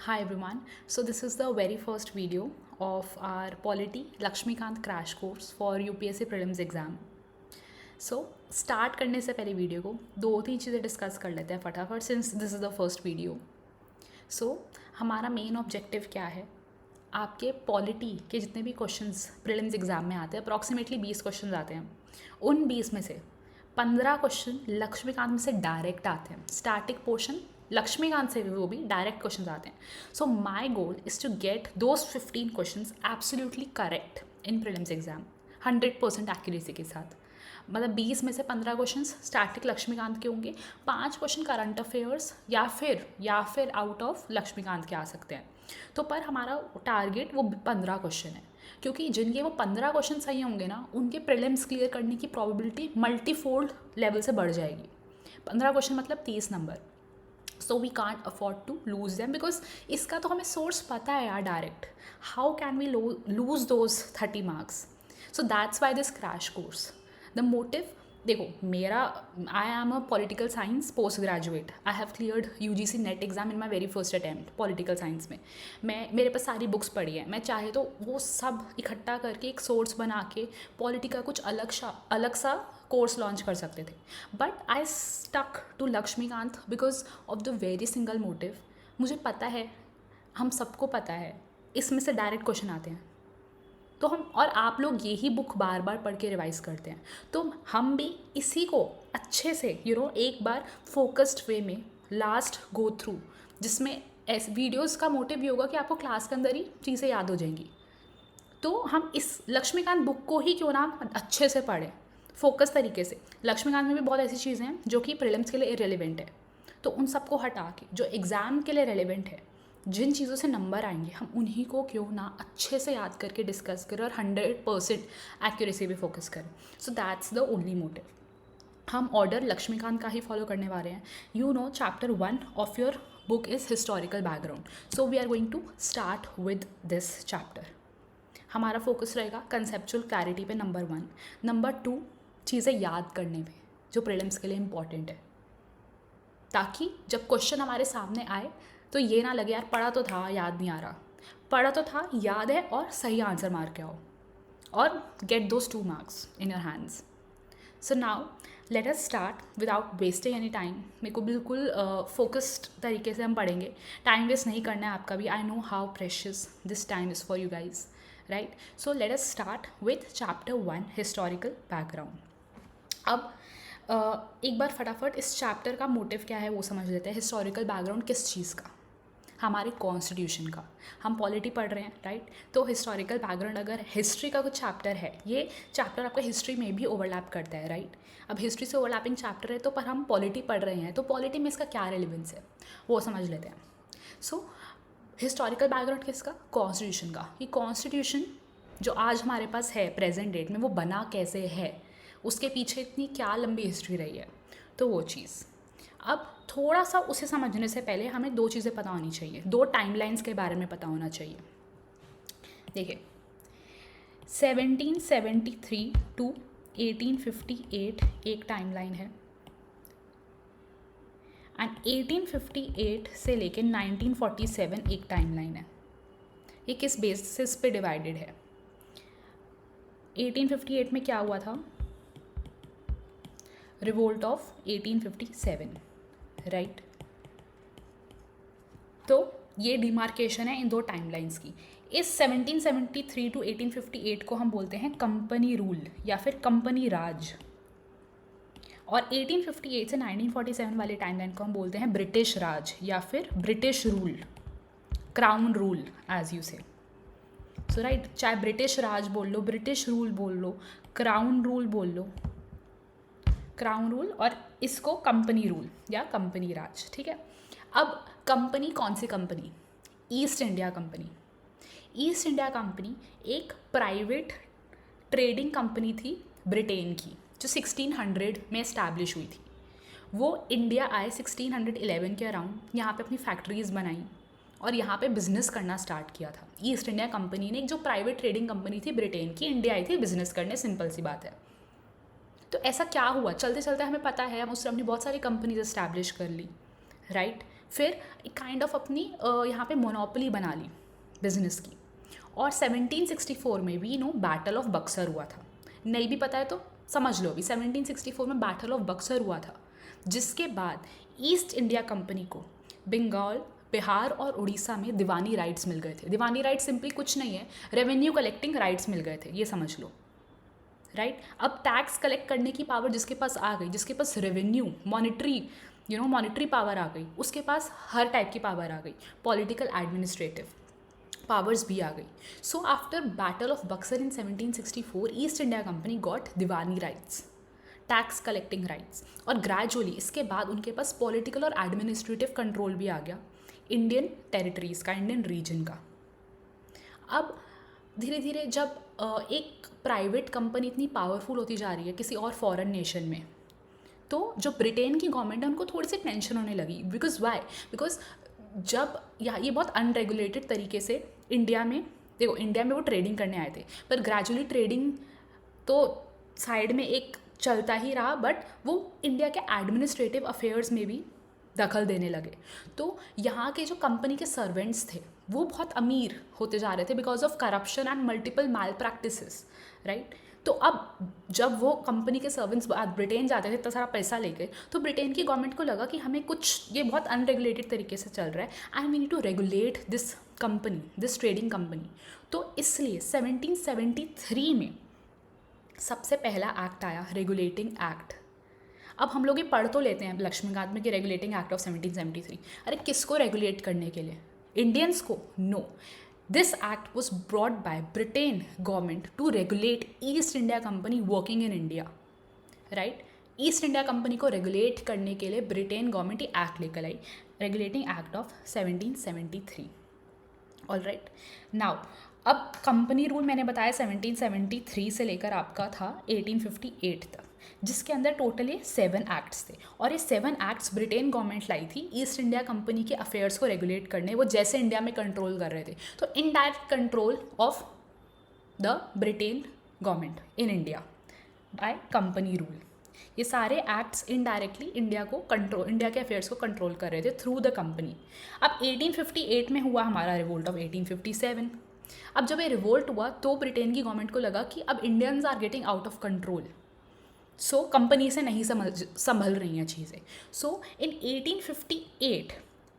Hi everyone. So this is the very first video of our Polity Lakshmikant crash course for UPSC prelims exam. So start करने से पहले video को दो तीन चीज़ें discuss कर लेते हैं फटाफट since this is the first video. So हमारा मेन ऑब्जेक्टिव क्या है? आपके पॉलिटी के जितने भी क्वेश्चंस प्रीलिम्स एग्जाम में आते हैं अप्रॉक्सीमेटली 20 क्वेश्चंस आते हैं. उन 20 में से 15 क्वेश्चन लक्ष्मीकांत में से डायरेक्ट आते हैं. स्टैटिक पोर्शन लक्ष्मीकांत से भी वो भी डायरेक्ट क्वेश्चंस आते हैं. So my goal is to get those 15 questions absolutely correct in prelims exam 100% accuracy के साथ. मतलब 20 में से 15 क्वेश्चन स्टैटिक लक्ष्मीकांत के होंगे, 5 क्वेश्चन करंट अफेयर्स या फिर आउट ऑफ लक्ष्मीकांत के आ सकते हैं. तो पर हमारा टारगेट वो 15 क्वेश्चन है, क्योंकि जिनके वो 15 क्वेश्चन सही होंगे ना उनके प्रीलिम्स क्लियर करने की प्रोबेबिलिटी मल्टीफोल्ड लेवल से बढ़ जाएगी. 15 क्वेश्चन मतलब 30 number. So we can't afford to lose them because इसका तो हमें सोर्स पता है यार direct. How can we lose those 30 marks? So that's why this crash course. The motive देखो, मेरा I am a political science post graduate. I have cleared UGC NET exam in my very first attempt political science में. मेरे पास सारी books पढ़ी है. मैं चाहे तो वो सब इकट्ठा करके एक सोर्स बना के पॉलिटी का कुछ अलग सा कोर्स लॉन्च कर सकते थे. But I stuck to Laxmikanth because of the very single motive. मुझे पता है, हम सबको पता है इसमें से डायरेक्ट क्वेश्चन आते हैं. तो हम और आप लोग यही बुक बार बार पढ़ के रिवाइज करते हैं. तो हम भी इसी को अच्छे से एक बार फोकस्ड वे में लास्ट गो थ्रू, जिसमें ऐसे वीडियोस का मोटिव ये होगा कि आपको क्लास के अंदर ही चीज़ें याद हो जाएंगी. तो हम इस लक्ष्मीकांत बुक को ही क्यों ना अच्छे से पढ़ें फोकस तरीके से. लक्ष्मीकांत में भी बहुत ऐसी चीज़ें हैं जो कि प्रीलिम्स के लिए इरेलीवेंट है. तो उन सबको हटा के जो एग्ज़ाम के लिए रेलिवेंट है, जिन चीज़ों से नंबर आएंगे, हम उन्हीं को क्यों ना अच्छे से याद करके डिस्कस करें और 100% एक्यूरेसी पे फोकस करें. So that's the only motive. हम ऑर्डर लक्ष्मीकांत का ही फॉलो करने वाले हैं. Chapter 1 of your book is historical background. So we are going to start with this chapter. हमारा फोकस रहेगा कंसेप्चुअल क्लैरिटी पे नंबर 1. नंबर 2 चीज़ें याद करने पे जो प्रीलिम्स के लिए इम्पॉर्टेंट है, ताकि जब क्वेश्चन हमारे सामने आए तो ये ना लगे यार पढ़ा तो था याद नहीं आ रहा. पढ़ा तो था, याद है और सही आंसर मार के आओ और get those 2 marks in your hands. So now let us start without wasting any time. मेरे को बिल्कुल फोकस्ड तरीके से हम पढ़ेंगे. टाइम वेस्ट नहीं करना है आपका भी. I know how precious this time is for you guys, right? So let us start with chapter 1 historical background. अब एक बार फटाफट इस चैप्टर का मोटिव क्या है वो समझ लेते हैं. हिस्टोरिकल बैकग्राउंड किस चीज़ का? हमारे कॉन्स्टिट्यूशन का. हम पॉलिटी पढ़ रहे हैं, राइट? तो हिस्टोरिकल बैकग्राउंड अगर हिस्ट्री का कुछ चैप्टर है, ये चैप्टर आपका हिस्ट्री में भी ओवरलैप करता है, राइट? अब हिस्ट्री से ओवरलैपिंग चैप्टर है तो पर हम पॉलिटी पढ़ रहे हैं, तो पॉलिटी में इसका क्या रेलिवेंस है वो समझ लेते हैं. सो हिस्टोरिकल बैकग्राउंड किसका? कॉन्स्टिट्यूशन का. ये कॉन्स्टिट्यूशन जो आज हमारे पास है प्रेजेंट डेट में, वो बना कैसे है, उसके पीछे इतनी क्या लंबी हिस्ट्री रही है, तो वो चीज़. अब थोड़ा सा उसे समझने से पहले हमें 2 चीज़ें पता होनी चाहिए, 2 टाइमलाइंस के बारे में पता होना चाहिए. देखिए, 1773 टू 1858 एक टाइमलाइन है, एंड 1858 से लेकर 1947 एक टाइमलाइन है. ये किस बेसिस पे डिवाइडेड है? 1858 में क्या हुआ था? Revolt of 1857, right? तो ये डिमार्केशन है इन 2 टाइमलाइंस की. इस 1773 टू 1858 को हम बोलते हैं कंपनी रूल या फिर कंपनी राज, और 1858 से 1947 वाले टाइमलाइन को हम बोलते हैं ब्रिटिश राज या फिर British rule, crown rule as you say. So right, चाहे ब्रिटिश राज बोल लो, ब्रिटिश रूल बोल लो, क्राउन रूल बोल लो, क्राउन रूल, और इसको कंपनी रूल या कंपनी राज, ठीक है? अब कंपनी कौन सी company? East India Company. East India Company एक प्राइवेट ट्रेडिंग कंपनी थी ब्रिटेन की, जो 1600 में इस्टेब्लिश हुई थी. वो इंडिया आए 1611 के अराउंड, यहाँ पे अपनी फैक्ट्रीज़ बनाई और यहाँ पे बिज़नेस करना स्टार्ट किया था. ईस्ट इंडिया कंपनी ने, एक जो प्राइवेट ट्रेडिंग कंपनी थी ब्रिटेन की, इंडिया आई थी बिज़नेस करने. सिंपल सी बात है. तो ऐसा क्या हुआ? चलते चलते हमें पता है, हम उससे अपनी बहुत सारी कंपनीज इस्टेब्लिश कर ली, राइट? फिर एक काइंड ऑफ अपनी यहाँ पे मोनोपोली बना ली बिजनेस की। और 1764 में भी नो बैटल ऑफ बक्सर हुआ था। नहीं भी पता है तो समझ लो अभी, 1764 में बैटल ऑफ बक्सर हुआ था, जिसके बाद ईस्ट इंडिया कंपनी को बंगाल, बिहार और उड़ीसा में दीवानी राइट्स मिल गए थे। दीवानी राइट्स सिंपली कुछ नहीं है, रेवेन्यू कलेक्टिंग राइट्स मिल गए थे, ये समझ लो, राइट। अब टैक्स कलेक्ट करने की पावर जिसके पास आ गई, जिसके पास रेवेन्यू, मॉनिटरी मॉनिटरी पावर आ गई, उसके पास हर टाइप की पावर आ गई, पॉलिटिकल एडमिनिस्ट्रेटिव पावर्स भी आ गई। So after battle of Buxar in 1764 east India company got Deewani rights, tax collecting rights, और ग्रेजुअली इसके बाद उनके पास पॉलिटिकल और एडमिनिस्ट्रेटिव कंट्रोल भी आ गया इंडियन टेरिटरीज का, इंडियन रीजन का। अब धीरे धीरे जब एक प्राइवेट कंपनी इतनी पावरफुल होती जा रही है किसी और फॉरेन नेशन में, तो जो ब्रिटेन की गवर्नमेंट है उनको थोड़ी सी टेंशन होने लगी। बिकॉज वाई, बिकॉज जब ये बहुत अनरेगुलेटेड तरीके से इंडिया में, देखो इंडिया में वो ट्रेडिंग करने आए थे, पर ग्रेजुअली ट्रेडिंग तो साइड में एक चलता ही रहा, बट वो इंडिया के एडमिनिस्ट्रेटिव अफेयर्स में भी दखल देने लगे। तो यहाँ के जो कंपनी के सर्वेंट्स थे वो बहुत अमीर होते जा रहे थे because of corruption and multiple malpractices, right. तो अब जब वो कंपनी के सर्वेंट्स ब्रिटेन जाते थे इतना सारा पैसा लेके, तो ब्रिटेन की गवर्नमेंट को लगा कि हमें कुछ, ये बहुत अनरेगुलेटेड तरीके से चल रहा है and we need to regulate this company, this trading company. तो इसलिए 1773 में सबसे पहला एक्ट आया, रेगुलेटिंग एक्ट। अब हम लोग ये पढ़ तो लेते हैं लक्ष्मीकांत में कि रेगुलेटिंग एक्ट ऑफ 1773, अरे किसको रेगुलेट करने के लिए? इंडियंस को? No, this act was brought by Britain government to regulate East India Company working in India, right. East India Company को रेगुलेट करने के लिए ब्रिटेन गवर्नमेंट ये एक्ट लेकर आई, regulating act of 1773। All right, now अब company rule मैंने बताया 1773 से लेकर आपका था 1858 तक, जिसके अंदर टोटल ये 7 एक्ट्स थे। और ये 7 एक्ट्स ब्रिटेन गवर्नमेंट लाई थी ईस्ट इंडिया कंपनी के अफेयर्स को रेगुलेट करने, वो जैसे इंडिया में कंट्रोल कर रहे थे। तो indirect control of the Britain government in India by company rule. ये सारे एक्ट्स इनडायरेक्टली इंडिया के अफेयर्स को कंट्रोल कर रहे थे थ्रू द कंपनी। अब 1858 में हुआ हमारा रिवोल्ट ऑफ 1857। अब जब ये रिवोल्ट हुआ तो ब्रिटेन की गवर्नमेंट को लगा कि अब Indians are getting out of control, so company से नहीं संभल रही हैं चीज़ें। So in 1858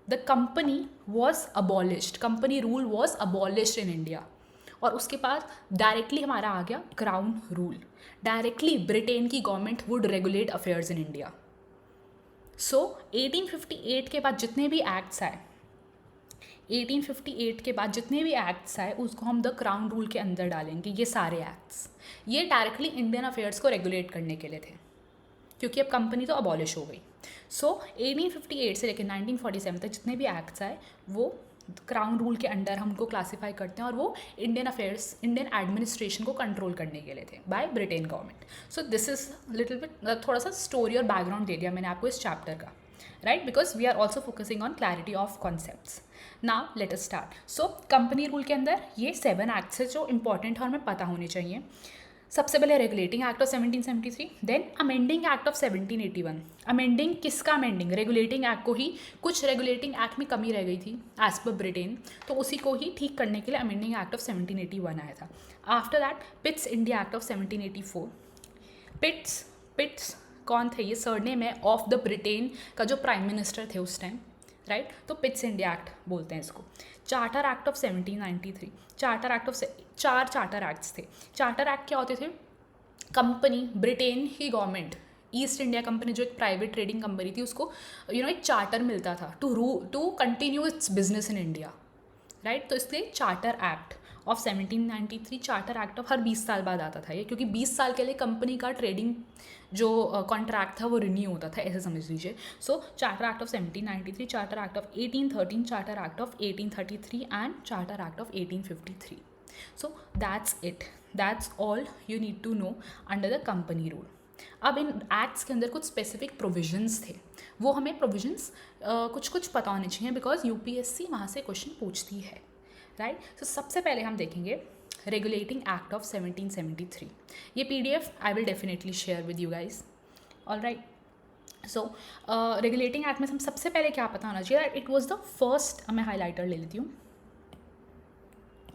the company was abolished, company rule was abolished in India. और उसके बाद डायरेक्टली हमारा आ गया क्राउन रूल, डायरेक्टली ब्रिटेन की government would regulate affairs in India. So 1858 के बाद जितने भी एक्ट्स आए, 1858 के बाद जितने भी एक्ट्स आए उसको हम द क्राउन रूल के अंदर डालेंगे। ये सारे एक्ट्स ये डायरेक्टली इंडियन अफेयर्स को रेगुलेट करने के लिए थे, क्योंकि अब कंपनी तो अबॉलिश हो गई। सो 1858 से लेकर 1947 तक जितने भी एक्ट्स आए वो क्राउन रूल के अंडर हम उनको क्लासीफाई करते हैं, और वो इंडियन अफेयर्स, इंडियन एडमिनिस्ट्रेशन को कंट्रोल करने के लिए थे by Britain government. So this is little bit, थोड़ा सा स्टोरी और बैकग्राउंड दे दिया मैंने आपको इस चैप्टर का, right, because we are also focusing on clarity of concepts. Now let us start. So company rule के अंदर ये 7 एक्ट्स है जो इंपॉर्टेंट है और हमें पता होने चाहिए। सबसे पहले regulating act of 1773, then amending act of 1781। Amending किसका अमेंडिंग? रेगुलेटिंग एक्ट को ही, कुछ रेगुलेटिंग एक्ट में कमी रह गई थी एज पर ब्रिटेन, तो उसी को ही ठीक करने के लिए अमेंडिंग एक्ट ऑफ 1781 आया था। After that पिट्स India act of 1784। पिट्स कौन थे? ये सरनेम है ऑफ द ब्रिटेन का जो प्राइम मिनिस्टर थे उस टाइम, राइट, तो पिट्स इंडिया एक्ट बोलते हैं इसको। Charter act of 1793, charter act of 4 charter acts थे। चार्टर एक्ट क्या होते थे? कंपनी, ब्रिटेन की गवर्नमेंट, ईस्ट इंडिया कंपनी जो एक प्राइवेट ट्रेडिंग कंपनी थी उसको एक चार्टर मिलता था to continue its business in India, right. तो इसलिए charter act of 1793, charter act of हर 20 साल बाद आता था ये, क्योंकि 20 साल के लिए कंपनी का ट्रेडिंग जो कॉन्ट्रैक्ट था वो रिन्यू होता था, ऐसे समझ लीजिए। So charter act of 1793, charter act of 1813, charter act of 1833 and charter act of 1853। So that's it, that's all you need to know under the company rule. अब इन एक्ट्स के अंदर कुछ स्पेसिफिक प्रोविजंस थे, वो हमें प्रोविजंस कुछ पता होने चाहिए बिकॉज यूपीएससी वहाँ से क्वेश्चन पूछती है, राइट। तो सबसे पहले हम देखेंगे रेगुलेटिंग एक्ट ऑफ 1773। ये PDF I will definitely share with you guys, all right. So regulating act में हम सबसे पहले क्या पता होना चाहिए, इट वॉज द फर्स्ट, मैं हाईलाइटर ले लेती हूँ,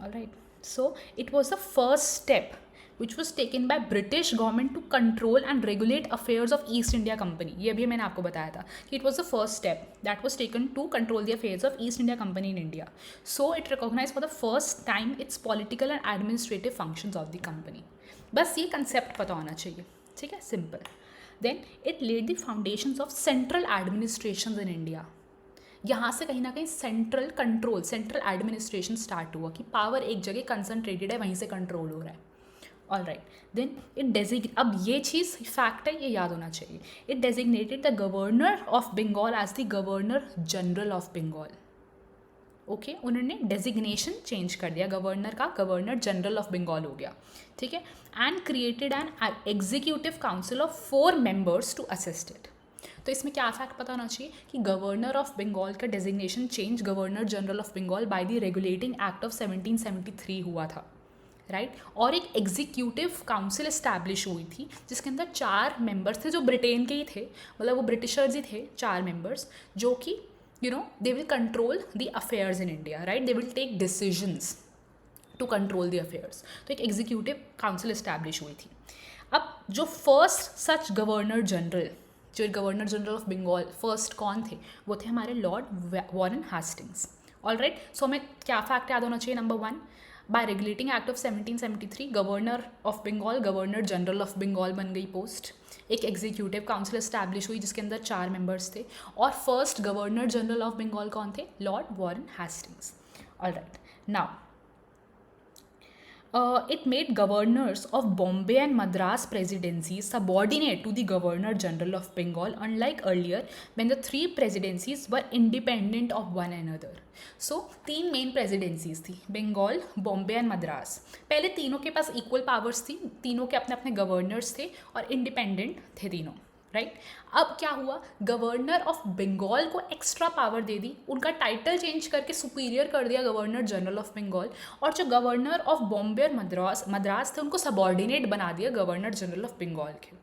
alright, so it was the first step which was taken by British government to control and regulate affairs of East India Company. ये अभी मैंने आपको बताया था कि it was the first step that was taken to control the affairs of East India Company in India. So it recognized for the first time its political and administrative functions of the company. बस ये concept पता होना चाहिए, ठीक है, simple. Then it laid the foundations of central administrations in India. यहाँ से कहीं ना कहीं central control, central administration start हुआ कि पावर एक जगह कंसंट्रेटेड है, वहीं से कंट्रोल हो रहा है. All right, then it designate, अब ये चीज़ फैक्ट है, ये याद होना चाहिए, it designated the governor of Bengal as the governor general of Bengal. Okay, उन्होंने डेजिग्नेशन चेंज कर दिया, गवर्नर का गवर्नर जनरल ऑफ बंगाल हो गया, ठीक है, and created an executive council of 4 members to assist it. तो इसमें क्या फैक्ट पता होना चाहिए कि गवर्नर ऑफ बंगाल का designation change governor general of Bengal by the regulating act of 1773 हुआ था, राइट और एक एग्जीक्यूटिव काउंसिल इस्टेब्लिश हुई थी जिसके अंदर 4 मेंबर्स थे जो ब्रिटेन के ही थे, मतलब वो ब्रिटिशर्स ही थे, 4 मेंबर्स जो कि they will control the affairs in India, right, they will take decisions to control the affairs. तो एक एग्जीक्यूटिव काउंसिल इस्टेब्लिश हुई थी. अब जो फर्स्ट सच गवर्नर जनरल, जो governor general of Bengal first कौन थे, वो थे हमारे Lord Warren Hastings. All right, so हमें क्या फैक्ट याद होना चाहिए, number 1, by regulating act of 1773 governor of Bengal governor general of Bengal बन गई पोस्ट. एक एग्जीक्यूटिव काउंसिल इस्टेब्लिश हुई जिसके अंदर 4 मेंबर्स थे, और first governor general of Bengal कौन थे, lord Warren Hastings. All right, now it made governors of Bombay and Madras presidencies subordinate to the Governor General of Bengal, unlike earlier when the 3 presidencies were independent of one another. So 3 main presidencies थी, Bengal, Bombay and Madras. पहले तीनों के पास equal powers थी, तीनों के अपने अपने governors थे और इंडिपेंडेंट थे तीनों, राइट. अब क्या हुआ, गवर्नर ऑफ बंगाल को एक्स्ट्रा पावर दे दी, उनका टाइटल चेंज करके सुपीरियर कर दिया गवर्नर जनरल ऑफ बंगाल, और जो गवर्नर ऑफ बॉम्बे और मद्रास थे उनको सबॉर्डिनेट बना दिया गवर्नर जनरल ऑफ बंगाल के,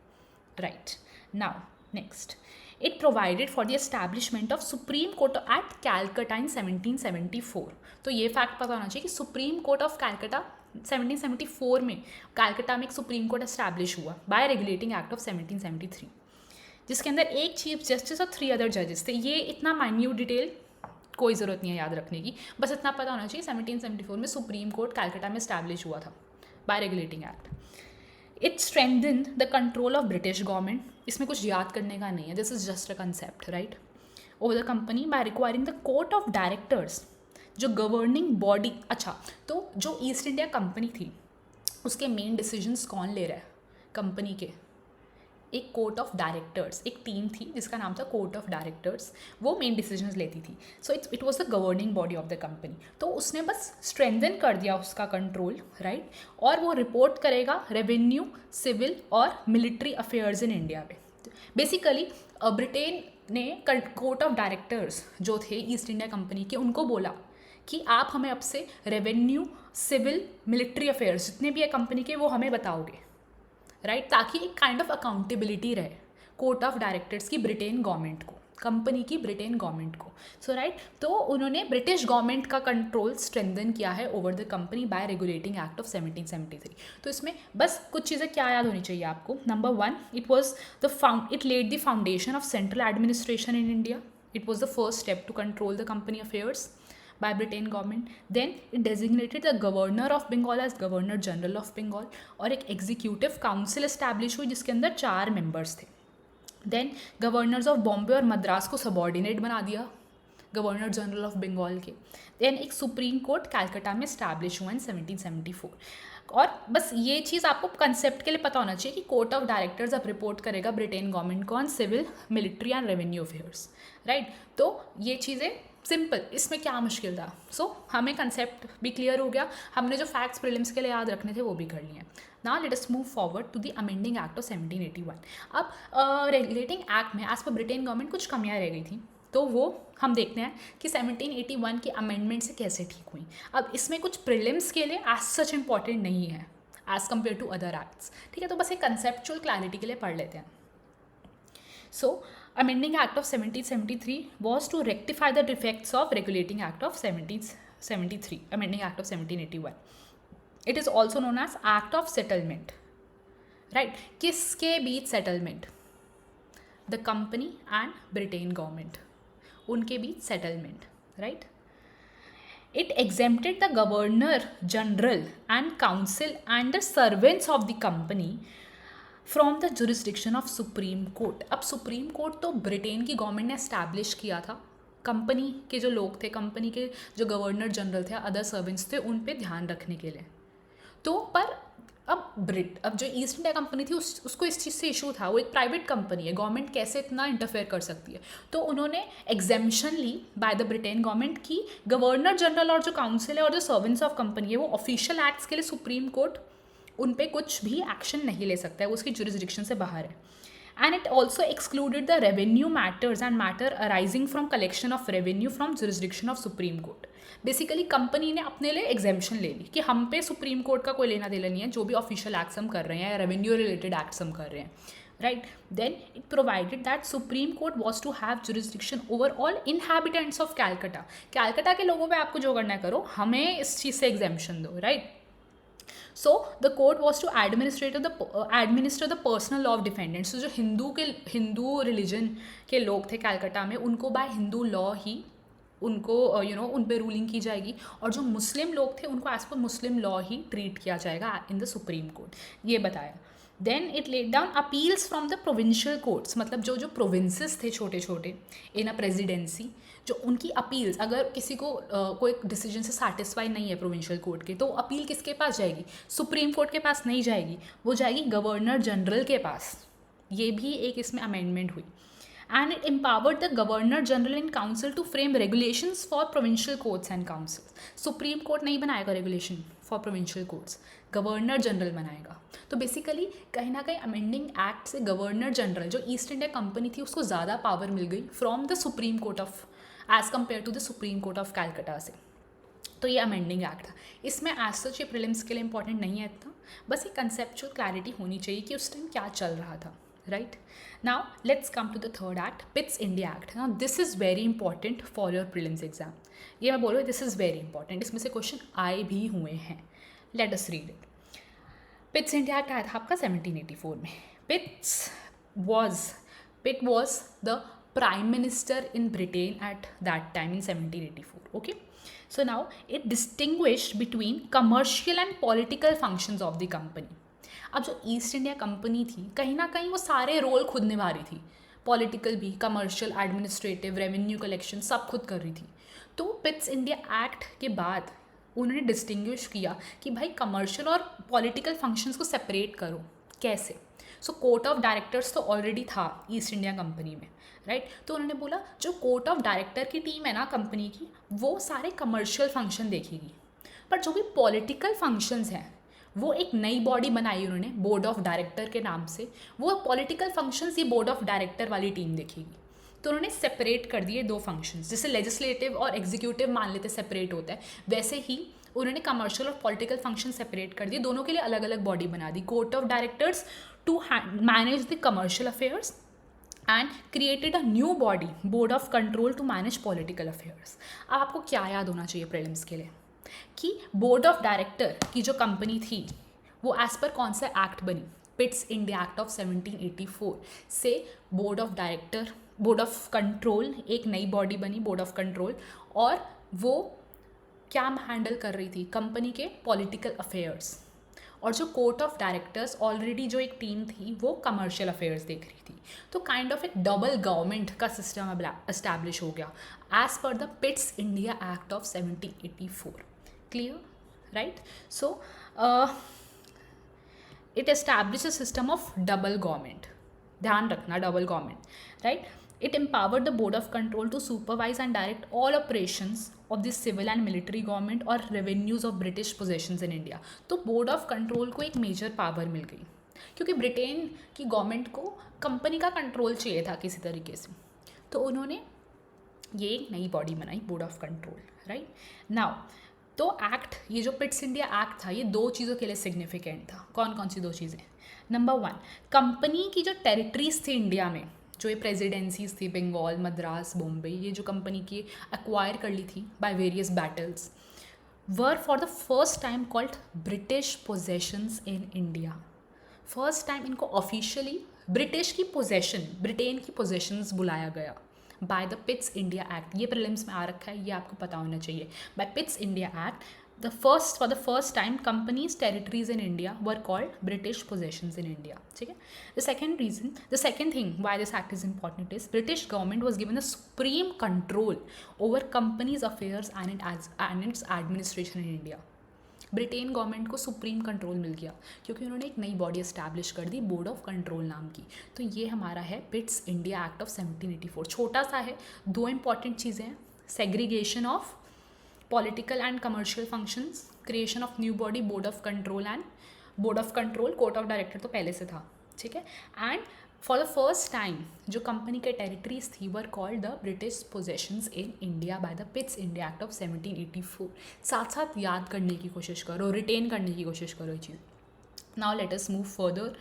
right. Now next, it provided for the establishment of supreme court at Calcutta in 1774. तो ये फैक्ट पता होना चाहिए कि सुप्रीम कोर्ट ऑफ कैलकटा 1774 में कैलकटा में एक सुप्रीम कोर्ट एस्टैब्लिश हुआ बाय रेगुलेटिंग एक्ट ऑफ 1773, जिसके अंदर एक चीफ जस्टिस और 3 अदर जजेस थे. ये इतना माइन्यूट डिटेल कोई ज़रूरत नहीं है याद रखने की, बस इतना पता होना चाहिए 1774 में सुप्रीम कोर्ट कैलकटा में इस्टेब्लिश हुआ था bye regulating act. It strengthened the control of British government. इसमें कुछ याद करने का नहीं है, this is just a concept, right, over the company by requiring the court of directors, जो गवर्निंग बॉडी. अच्छा, तो जो ईस्ट इंडिया कंपनी थी उसके मेन डिसीजंस कौन ले रहा है, कंपनी के एक कोर्ट ऑफ डायरेक्टर्स, एक टीम थी जिसका नाम था कोर्ट ऑफ डायरेक्टर्स, वो मेन डिसीजंस लेती थी. So it was the governing body of the company. तो उसने बस स्ट्रेंथन कर दिया उसका कंट्रोल, राइट, और वो रिपोर्ट करेगा रेवेन्यू, सिविल और मिलिट्री अफेयर्स इन इंडिया में. बेसिकली ब्रिटेन ने कोर्ट ऑफ डायरेक्टर्स जो थे ईस्ट इंडिया कंपनी के, उनको बोला कि आप हमें अब से रेवेन्यू, सिविल, मिलिट्री अफेयर्स जितने भी है कंपनी के वो हमें बताओगे, राइट, ताकि एक काइंड ऑफ अकाउंटेबिलिटी रहे कोर्ट ऑफ डायरेक्टर्स की ब्रिटेन गवर्नमेंट को, कंपनी की ब्रिटेन गवर्नमेंट को. सो राइट, तो उन्होंने ब्रिटिश गवर्नमेंट का कंट्रोल स्ट्रेंथन किया है over the company by regulating act of 1773. तो इसमें बस कुछ चीज़ें क्या याद होनी चाहिए आपको. Number 1, it laid the foundation of central administration in India. It was the first step to control the company affairs by Britain government. Then it designated the governor of Bengal as governor general of Bengal, और एक executive council establish हुई जिसके अंदर 4 members थे. Then governors of Bombay और मद्रास को subordinate बना दिया गवर्नर जनरल ऑफ बंगाल के. देन एक सुप्रीम कोर्ट कैलकटा में इस्टेब्लिश हुआ इन 1774. और बस ये चीज़ आपको कंसेप्ट के लिए पता होना चाहिए कि कोर्ट ऑफ डायरेक्टर्स अब रिपोर्ट करेगा ब्रिटेन गवर्नमेंट को on civil, military and revenue affairs, right. तो ये चीज़ें सिंपल, इसमें क्या मुश्किल था. सो हमें कंसेप्ट भी क्लियर हो गया, हमने जो फैक्ट्स प्रीलिम्स के लिए याद रखने थे वो भी कर लिए. Now let us move forward to the amending act of 1781. अब रेगुलेटिंग एक्ट में एज पर ब्रिटेन गवर्नमेंट कुछ कमियाँ रह गई थी, तो वो हम देखते हैं कि 1781 की अमेंडमेंट से कैसे ठीक हुई. अब इसमें कुछ प्रीलिम्स के लिए एज सच इंपॉर्टेंट नहीं है as compare to other acts, ठीक है. तो बस एक कंसेप्चुअल क्लैरिटी के लिए पढ़ लेते हैं. सो Amending Act of 1773 was to rectify the defects of Regulating Act of 1773, Amending Act of 1781. It is also known as Act of Settlement. Right? किसके बीच settlement? The company and Britain government. उनके बीच settlement. Right? It exempted the Governor General and Council and the servants of the company from the jurisdiction of supreme court. अब supreme court तो Britain की government ने establish किया था. Company के जो लोग थे, कंपनी के जो गवर्नर जनरल थे, अदर सर्वेंट्स थे, उन पे ध्यान रखने के लिए. तो पर अब जो ईस्ट इंडिया कंपनी थी उसको इस चीज़ से इशू था. वो एक प्राइवेट कंपनी है, गवर्नमेंट कैसे इतना इंटरफेयर कर सकती है. तो उन्होंने एग्जेम्पशन ली बाय द ब्रिटेन गवर्नमेंट की गवर्नर जनरल और जो काउंसिल है और जो सर्वेंट्स ऑफ कंपनी है वो ऑफिशियल एक्ट्स के लिए सुप्रीम कोर्ट उन पे कुछ भी एक्शन नहीं ले सकता है, वो उसकी जुरिस्डिक्शन से बाहर है. And it also excluded the revenue matters and matter arising from collection of revenue from jurisdiction of supreme court. Basically company ने अपने लिए एग्जेम्पशन ले ली कि हम पे सुप्रीम कोर्ट का कोई लेना देना नहीं है, जो भी ऑफिशियल एक्ट्स हम कर रहे हैं या रेवेन्यू रिलेटेड एक्ट्स हम कर रहे हैं. Right. Then it provided that supreme court was to have jurisdiction over all inhabitants of Calcutta. Calcutta के लोगों पे आपको जो करना है करो, हमें इस चीज़ से एग्जेम्पशन दो. Right. So the court was to administer the personal law of defendants. तो जो हिंदू रिलीजन के लोग थे कैलकटा में, उनको बाय हिंदू लॉ ही उनको उन पर रूलिंग की जाएगी. और जो मुस्लिम लोग थे उनको एज पर मुस्लिम लॉ ही ट्रीट किया जाएगा इन द सुप्रीम कोर्ट. ये बताया. Then it laid down appeals from the provincial courts. मतलब जो प्रोविंसेस थे छोटे छोटे इन अ प्रेसिडेंसी, जो उनकी अपील्स, अगर किसी को कोई डिसीजन से सेटिस्फाई नहीं है प्रोविंशियल कोर्ट के, तो अपील किसके पास जाएगी? सुप्रीम कोर्ट के पास नहीं जाएगी, वो जाएगी गवर्नर जनरल के पास. ये भी एक इसमें अमेंडमेंट हुई. And it empowered the governor general and council to frame regulations for provincial courts and council. Supreme court नहीं बनाएगा regulation for provincial courts, governor general बनाएगा. तो बेसिकली कहीं ना कहीं अमेंडिंग एक्ट से गवर्नर जनरल, जो ईस्ट इंडिया कंपनी थी, उसको ज़्यादा पावर मिल गई from the supreme court of as compare to the supreme court of Calcutta से. तो ये अमेंडिंग एक्ट था. इसमें एज सच ये प्रीलिम्स के लिए इंपॉर्टेंट नहीं है इतना, बस ये कंसेप्चुअल क्लैरिटी होनी चाहिए कि उस टाइम क्या चल रहा था. Right. Now let's come to the third act, Pitt's India act. Now this is very important for your prelims exam. ये मैं बोल रही हूँ, दिस इज़ वेरी इंपॉर्टेंट. इसमें से क्वेश्चन आए भी हुए हैं. Let us read it. Pitt's India act आया था आपका 1784 में. Pitt was the prime minister in Britain at that time in 1784. Okay, so now it distinguished between commercial and political functions of the company. अब जो East India company थी, कहीं ना कहीं वो सारे रोल खुद निभा रही थी. पॉलिटिकल भी, कमर्शियल, एडमिनिस्ट्रेटिव, रेवेन्यू कलेक्शन सब खुद कर रही थी. तो पिट्स इंडिया एक्ट के बाद उन्होंने डिस्टिंग्विश किया कि भाई कमर्शियल और पॉलिटिकल फंक्शंस को सेपरेट करो. कैसे? सो कोर्ट ऑफ डायरेक्टर्स तो ऑलरेडी था ईस्ट इंडिया कंपनी में. राइट. तो उन्होंने बोला जो कोर्ट ऑफ डायरेक्टर की टीम है ना कंपनी की, वो सारे कमर्शियल फंक्शन देखेगी, पर जो भी पॉलिटिकल फंक्शंस हैं वो एक नई बॉडी बनाई उन्होंने बोर्ड ऑफ डायरेक्टर के नाम से. वो पॉलिटिकल फंक्शंस ये बोर्ड ऑफ डायरेक्टर वाली टीम देखेगी. तो उन्होंने सेपरेट कर दिए दो फंक्शंस. जैसे लेजिस्लेटिव और एग्जीक्यूटिव मान लेते सेपरेट होता है, वैसे ही उन्होंने कमर्शियल और पॉलिटिकल फंक्शन सेपरेट कर दिए. दोनों के लिए अलग अलग बॉडी बना दी. Court of directors to manage the commercial affairs and created a new body, board of control, to manage political affairs. अब आपको क्या याद होना चाहिए प्रीलिम्स के लिए कि बोर्ड ऑफ डायरेक्टर की जो कंपनी थी वो एज पर कौन सा एक्ट बनी? पिट्स इंडिया एक्ट ऑफ 1784 से board of director, board of control, एक नई बॉडी बनी बोर्ड ऑफ कंट्रोल, और वो क्या हैंडल कर रही थी? कंपनी के पॉलिटिकल अफेयर्स. और जो कोर्ट ऑफ डायरेक्टर्स ऑलरेडी जो एक टीम थी वो कमर्शियल अफेयर्स देख रही थी. तो काइंड ऑफ एक डबल गवर्नमेंट का सिस्टम एस्टैब्लिश हो गया as per the Pitt's India act of 1784. Clear? Right. So it establish a system of double government. ध्यान रखना, double government. Right. It empowered the Board of Control to supervise and direct all operations of the civil and military government और revenues of British possessions in India. तो Board of Control को एक major power मिल गई क्योंकि Britain की government को company का कंट्रोल चाहिए था किसी तरीके से. तो उन्होंने ये एक नई बॉडी बनाई, board of control. Right. Now तो एक्ट, ये जो पिट्स इंडिया एक्ट था, ये दो चीज़ों के लिए सिग्निफिकेंट था. कौन कौन सी दो चीज़ें? नंबर 1, कंपनी की जो टेरिटरीज थी इंडिया में जो ये प्रेसिडेंसीज थी, बंगाल, मद्रास, बॉम्बे, ये जो कंपनी की एक्वायर कर ली थी by various battles, were for the first time called British possessions in India. First time इनको ऑफिशियली ब्रिटिश की पोजेशन, ब्रिटेन की पोजेशंस बुलाया गया by the Pitt's India act. ये प्रीलिम्स में आ रखा है, ये आपको पता होना चाहिए। By Pitt's India act, for the first time companies territories in India were called British possessions in India. ठीक है। The second thing why this act is important is British government was given the supreme control over companies affairs and its administration in India. Britain government को supreme control मिल गया क्योंकि उन्होंने एक नई body establish कर दी, board of control नाम की। तो ये हमारा है पिट्स इंडिया एक्ट ऑफ 1784। छोटा सा है, दो इंपॉर्टेंट चीज़ें हैं, segregation of political and commercial functions, creation of new body, board of control court of director तो पहले से था, ठीक है। And for the first time जो कंपनी के टेरिटरीज थी were called the British possessions in India by the Pitt's India act of 1784। साथ साथ याद करने की कोशिश करो, रिटेन करने की कोशिश करो ये चीज़। Now let us move further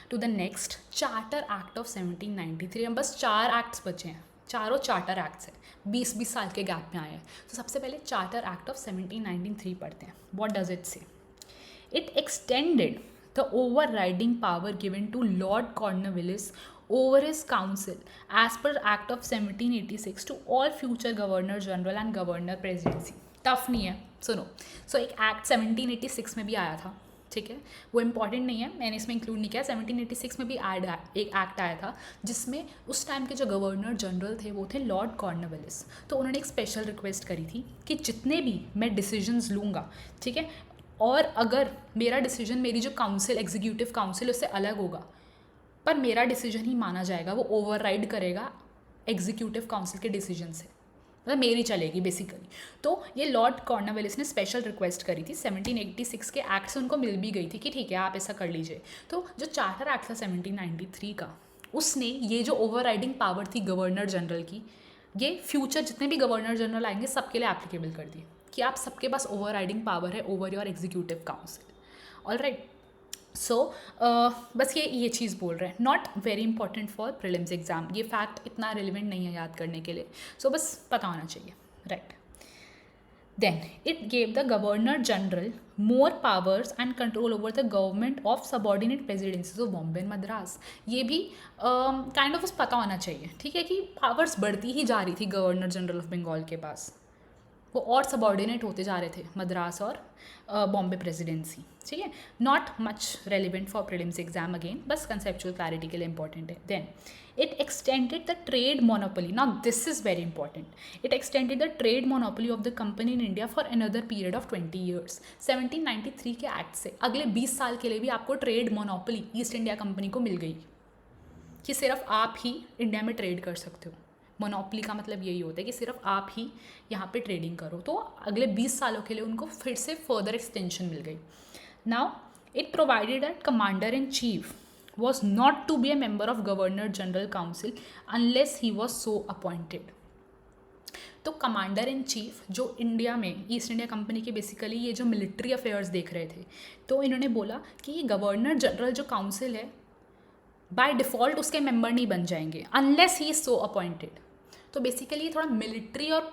to the next, charter act of 1793। हम बस 4 एक्ट्स बचे हैं, चारों चार्टर एक्ट्स हैं, 20-20 साल के गैप में आए हैं। तो सबसे पहले चार्टर एक्ट ऑफ 1793 पढ़ते हैं। What does it say? It extended the overriding power given to Lord Cornwallis over his council as per act of 1786 to all future governor general and governor presidency. Tough नहीं है, सुनो। सो एक act 1786 में भी आया था, ठीक है, वो इंपॉर्टेंट नहीं है, मैंने इसमें इंक्लूड नहीं किया। 1786 में भी एक एक्ट आया था जिसमें उस टाइम के जो गवर्नर जनरल थे वो थे लॉर्ड कॉर्नवालिस। तो उन्होंने एक स्पेशल रिक्वेस्ट करी थी कि जितने भी मैं डिसीजंस लूँगा, ठीक है, और अगर मेरा डिसीजन, मेरी जो काउंसिल, एग्जीक्यूटिव काउंसिल, उससे अलग होगा पर मेरा डिसीजन ही माना जाएगा, वो ओवरराइड करेगा एग्जीक्यूटिव काउंसिल के डिसीजन से, मतलब मेरी चलेगी बेसिकली। तो ये लॉर्ड कॉर्नवालिस ने स्पेशल रिक्वेस्ट करी थी, 1786 के एक्ट से उनको मिल भी गई थी कि ठीक है आप ऐसा कर लीजिए। तो जो चार्टर एक्ट था 1793 का, उसने ये जो ओवरराइडिंग पावर थी गवर्नर जनरल की, ये फ्यूचर जितने भी गवर्नर जनरल आएंगे सबके लिए एप्लीकेबल कर दी कि आप सबके पास ओवरराइडिंग पावर है over your executive council. All right, so बस ये चीज़ बोल रहे हैं। Not very important for prelims exam, ये फैक्ट इतना रिलेवेंट नहीं है याद करने के लिए, सो बस पता होना चाहिए, right. Then it gave the governor general more powers and control over the government of subordinate presidencies of Bombay and Madras. ये भी काइंड ऑफ पता होना चाहिए, ठीक है, कि पावर्स बढ़ती ही जा रही थी गवर्नर जनरल ऑफ बंगाल के पास, वो और सबॉर्डिनेट होते जा रहे थे मद्रास और बॉम्बे प्रेसिडेंसी, ठीक है। Not much relevant for prelims exam, again बस कंसेप्चुअल क्लैरिटी के लिए इंपॉर्टेंट है। Then it extended the trade monopoly, now this is very important, it extended the trade monopoly of the company in India for another period of 20 years. 1793 के act से अगले 20 साल के लिए भी आपको trade monopoly east India Company को मिल गई कि सिर्फ आप ही इंडिया में ट्रेड कर सकते हो। मोनोपोली का मतलब यही होता है कि सिर्फ आप ही यहाँ पे ट्रेडिंग करो। तो अगले 20 सालों के लिए उनको फिर से फर्दर एक्सटेंशन मिल गई। Now it provided that commander in chief was not to be a member of governor general council unless he was so appointed. तो कमांडर इन चीफ जो इंडिया में ईस्ट इंडिया कंपनी के basically ये जो military affairs देख रहे थे, तो इन्होंने बोला कि ये गवर्नर जनरल जो काउंसिल है बाय डिफ़ॉल्ट उसके मेंबर नहीं बन जाएंगे unless he is so appointed. तो बेसिकली थोड़ा मिलिट्री और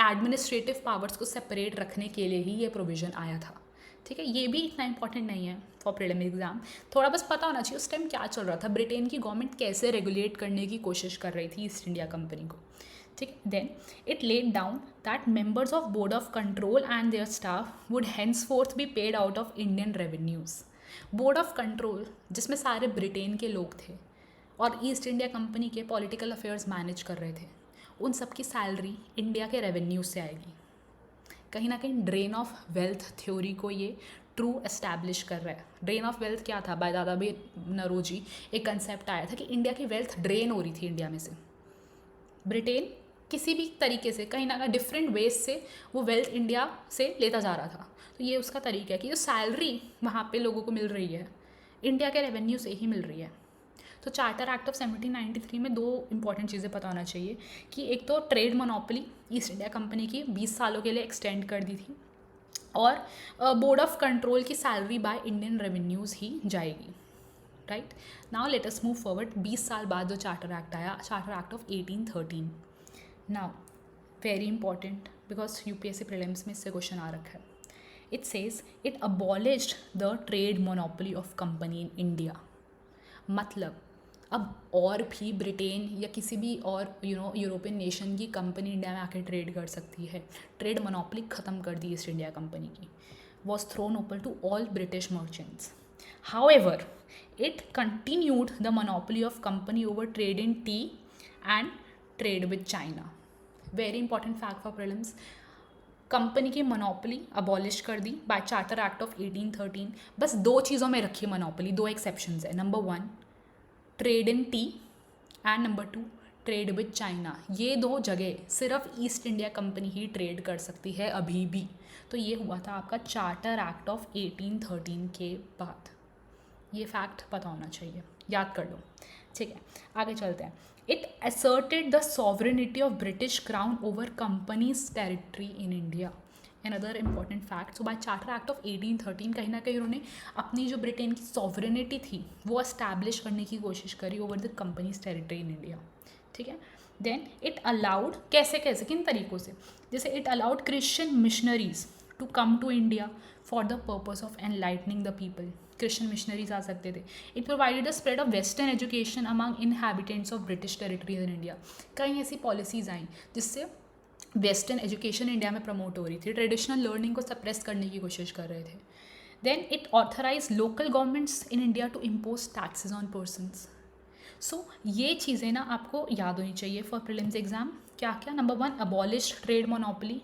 एडमिनिस्ट्रेटिव पावर्स को सेपरेट रखने के लिए ही ये प्रोविज़न आया था, ठीक है। ये भी इतना इंपॉर्टेंट नहीं है फॉर प्रीलिम एग्जाम, थोड़ा बस पता होना चाहिए उस टाइम क्या चल रहा था, ब्रिटेन की गवर्नमेंट कैसे रेगुलेट करने की कोशिश कर रही थी ईस्ट इंडिया कंपनी को, ठीक। Then it laid down that members of board of control and their staff would henceforth be paid out of Indian revenues. Board of control जिसमें सारे ब्रिटेन के लोग थे और ईस्ट इंडिया कंपनी के political affairs manage कर रहे थे, उन सबकी सैलरी इंडिया के रेवेन्यू से आएगी। कहीं ना कहीं ड्रेन ऑफ वेल्थ थ्योरी को ये ट्रू एस्टैब्लिश कर रहा है। ड्रेन ऑफ वेल्थ क्या था? बाय दादा भाई नरोजी एक कंसेप्ट आया था कि इंडिया की वेल्थ ड्रेन हो रही थी इंडिया में से, ब्रिटेन किसी भी तरीके से कहीं ना कहीं डिफरेंट वेज से वो वेल्थ इंडिया से लेता जा रहा था। तो ये उसका तरीका है कि जो सैलरी वहाँ पे लोगों को मिल रही है इंडिया के रेवेन्यू से ही मिल रही है। तो चार्टर एक्ट ऑफ 1793 में दो इंपॉर्टेंट चीज़ें पता होना चाहिए कि एक तो trade monopoly east India company की 20 सालों के लिए एक्सटेंड कर दी थी और बोर्ड ऑफ कंट्रोल की सैलरी बाय इंडियन रेवेन्यूज़ ही जाएगी, right. Now let us move forward. 20 साल बाद जो चार्टर एक्ट आया, charter act of 1813। Now very important because UPSC prelims में इससे क्वेश्चन आ रखा है। It says it abolished the trade monopoly of company in India. मतलब अब और भी ब्रिटेन या किसी भी और यूरोपियन नेशन की कंपनी इंडिया में आके ट्रेड कर सकती है। ट्रेड मोनोपोली ख़त्म कर दी ईस्ट इंडिया कंपनी की। Was thrown open to all British merchants. However it continued the monopoly of company over trade in tea and trade with China. Very important fact for prelims. Company की monopoly abolish कर दी by charter act of 1813। बस दो चीज़ों में रखी monopoly, दो exceptions है। Number 1 trade in tea and number 2 trade with China. ये दो जगह सिर्फ ईस्ट इंडिया कंपनी ही ट्रेड कर सकती है अभी भी। तो ये हुआ था आपका चार्टर एक्ट ऑफ 1813 के बाद। ये फैक्ट पता होना चाहिए, याद कर लो। ठीक है, आगे चलते हैं। It asserted the sovereignty of British crown over company's territory in India. Another important fact. So by charter act of 1813 कहीं ना कहीं उन्होंने अपनी जो ब्रिटेन की सॉवरेनिटी थी वो एस्टैब्लिश करने की कोशिश करी over the companies territory in India. ठीक है। देन इट अलाउड, कैसे कैसे किन तरीक़ों से, जैसे it allowed Christian missionaries to come to India for the purpose of enlightening the people. Christian missionaries आ सकते थे। It provided the spread of western education among inhabitants of British territories in India. कई ऐसी policies आई जिससे western education India में promote हो रही थी, ट्रेडिशनल लर्निंग को सप्रेस करने की कोशिश कर रहे थे। Then it authorize local governments in India to impose taxes on persons. So ये चीज़ें ना आपको याद होनी चाहिए फॉर प्रीलिम्स एग्जाम। क्या क्या? Number 1 abolish trade monopoly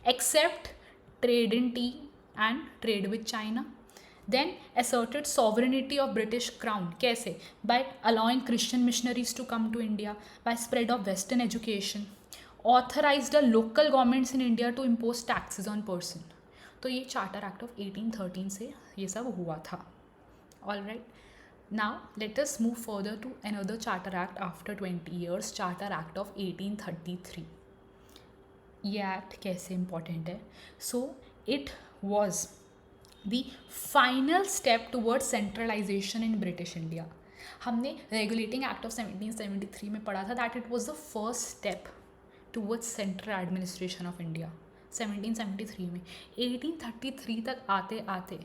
except trade in tea and trade with China. Then asserted sovereignty of British crown. कैसे? By allowing Christian missionaries to come to India, by spread of Western education, authorized the local governments in India to impose taxes on person. तो ये charter act of 1813 से ये सब हुआ था। All right. Now let us move further to another charter act after 20 years, Charter Act of 1833. ये act कैसे important है? So it was the final step towards centralization in British India. हमने regulating act of 1773 में पढ़ा था that it was the first step towards central administration of India 1773 में। 1833 तक आते आते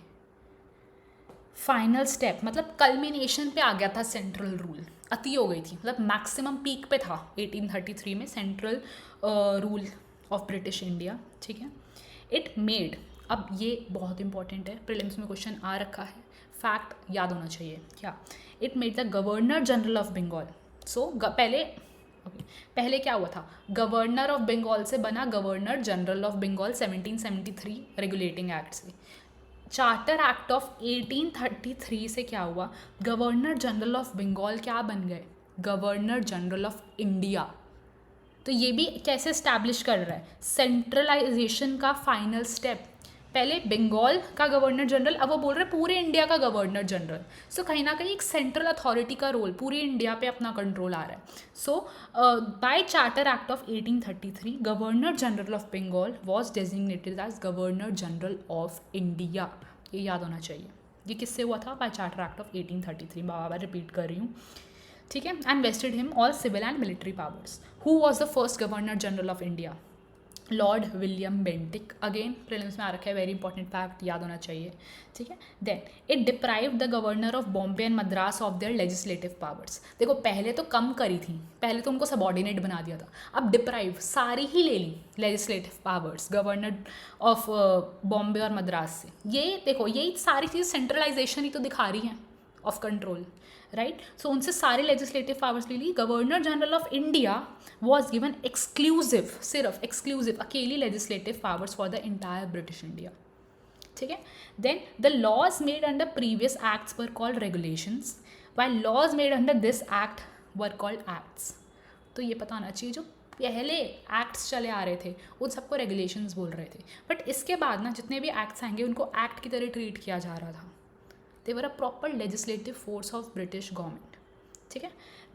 फाइनल स्टेप मतलब कल्मिनेशन पे आ गया था सेंट्रल रूल। अति हो गई थी, मतलब मैक्सिमम पीक पे था 1833 में central rule of British India. ठीक है। इट मेड, अब ये बहुत इंपॉर्टेंट है, प्रीलिम्स में क्वेश्चन आ रखा है, फैक्ट याद होना चाहिए। क्या? It made the governor general of Bengal. So पहले क्या हुआ था? गवर्नर ऑफ बंगाल से बना governor general of Bengal 1773 regulating act से। चार्टर एक्ट ऑफ 1833 से क्या हुआ? गवर्नर जनरल ऑफ बंगाल क्या बन गए? Governor general of India. तो ये भी कैसे इस्टेब्लिश कर रहा है? सेंट्रलाइजेशन का फाइनल स्टेप। पहले बंगाल का गवर्नर जनरल, अब वो बोल रहे पूरे इंडिया का गवर्नर जनरल। सो कहीं ना कहीं एक सेंट्रल अथॉरिटी का रोल, पूरे इंडिया पे अपना कंट्रोल आ रहा है। So by charter act of 1833 governor general of Bengal was designated as governor general of India. ये याद होना चाहिए। ये किससे हुआ था? By charter act of 1833। बार रिपीट कर रही हूँ। ठीक है। And vested him all civil and military powers. Who was the first governor general of India? Lord William Bentinck. Again prelims में आ रखा है, वेरी इंपॉर्टेंट फैक्ट, याद होना चाहिए। ठीक है। Then it deprive the governor of Bombay and Madras of their legislative powers. देखो पहले तो कम करी थी, पहले तो उनको सबॉर्डिनेट बना दिया था, अब डिप्राइव सारी ही ले ली legislative powers governor of Bombay और मद्रास से। ये देखो यही सारी चीज़ सेंट्रलाइजेशन ही तो दिखा रही हैं ऑफ कंट्रोल, राइट। सो उनसे सारे लेजिस्लेटिव पावर्स ले ली। Governor general of India was given exclusive, सिर्फ एक्सक्लूसिव अकेली legislative powers for the entire British India. ठीक है। Then the laws made under previous acts were called regulations, while laws made under this act were called acts. तो ये पता होना चाहिए, जो पहले एक्ट्स चले आ रहे थे उन सबको रेगुलेशंस बोल रहे थे, बट इसके बाद ना जितने भी एक्ट्स आएंगे उनको एक्ट की तरह ट्रीट किया जा रहा था। They were a proper legislative force of British government. ठीक है।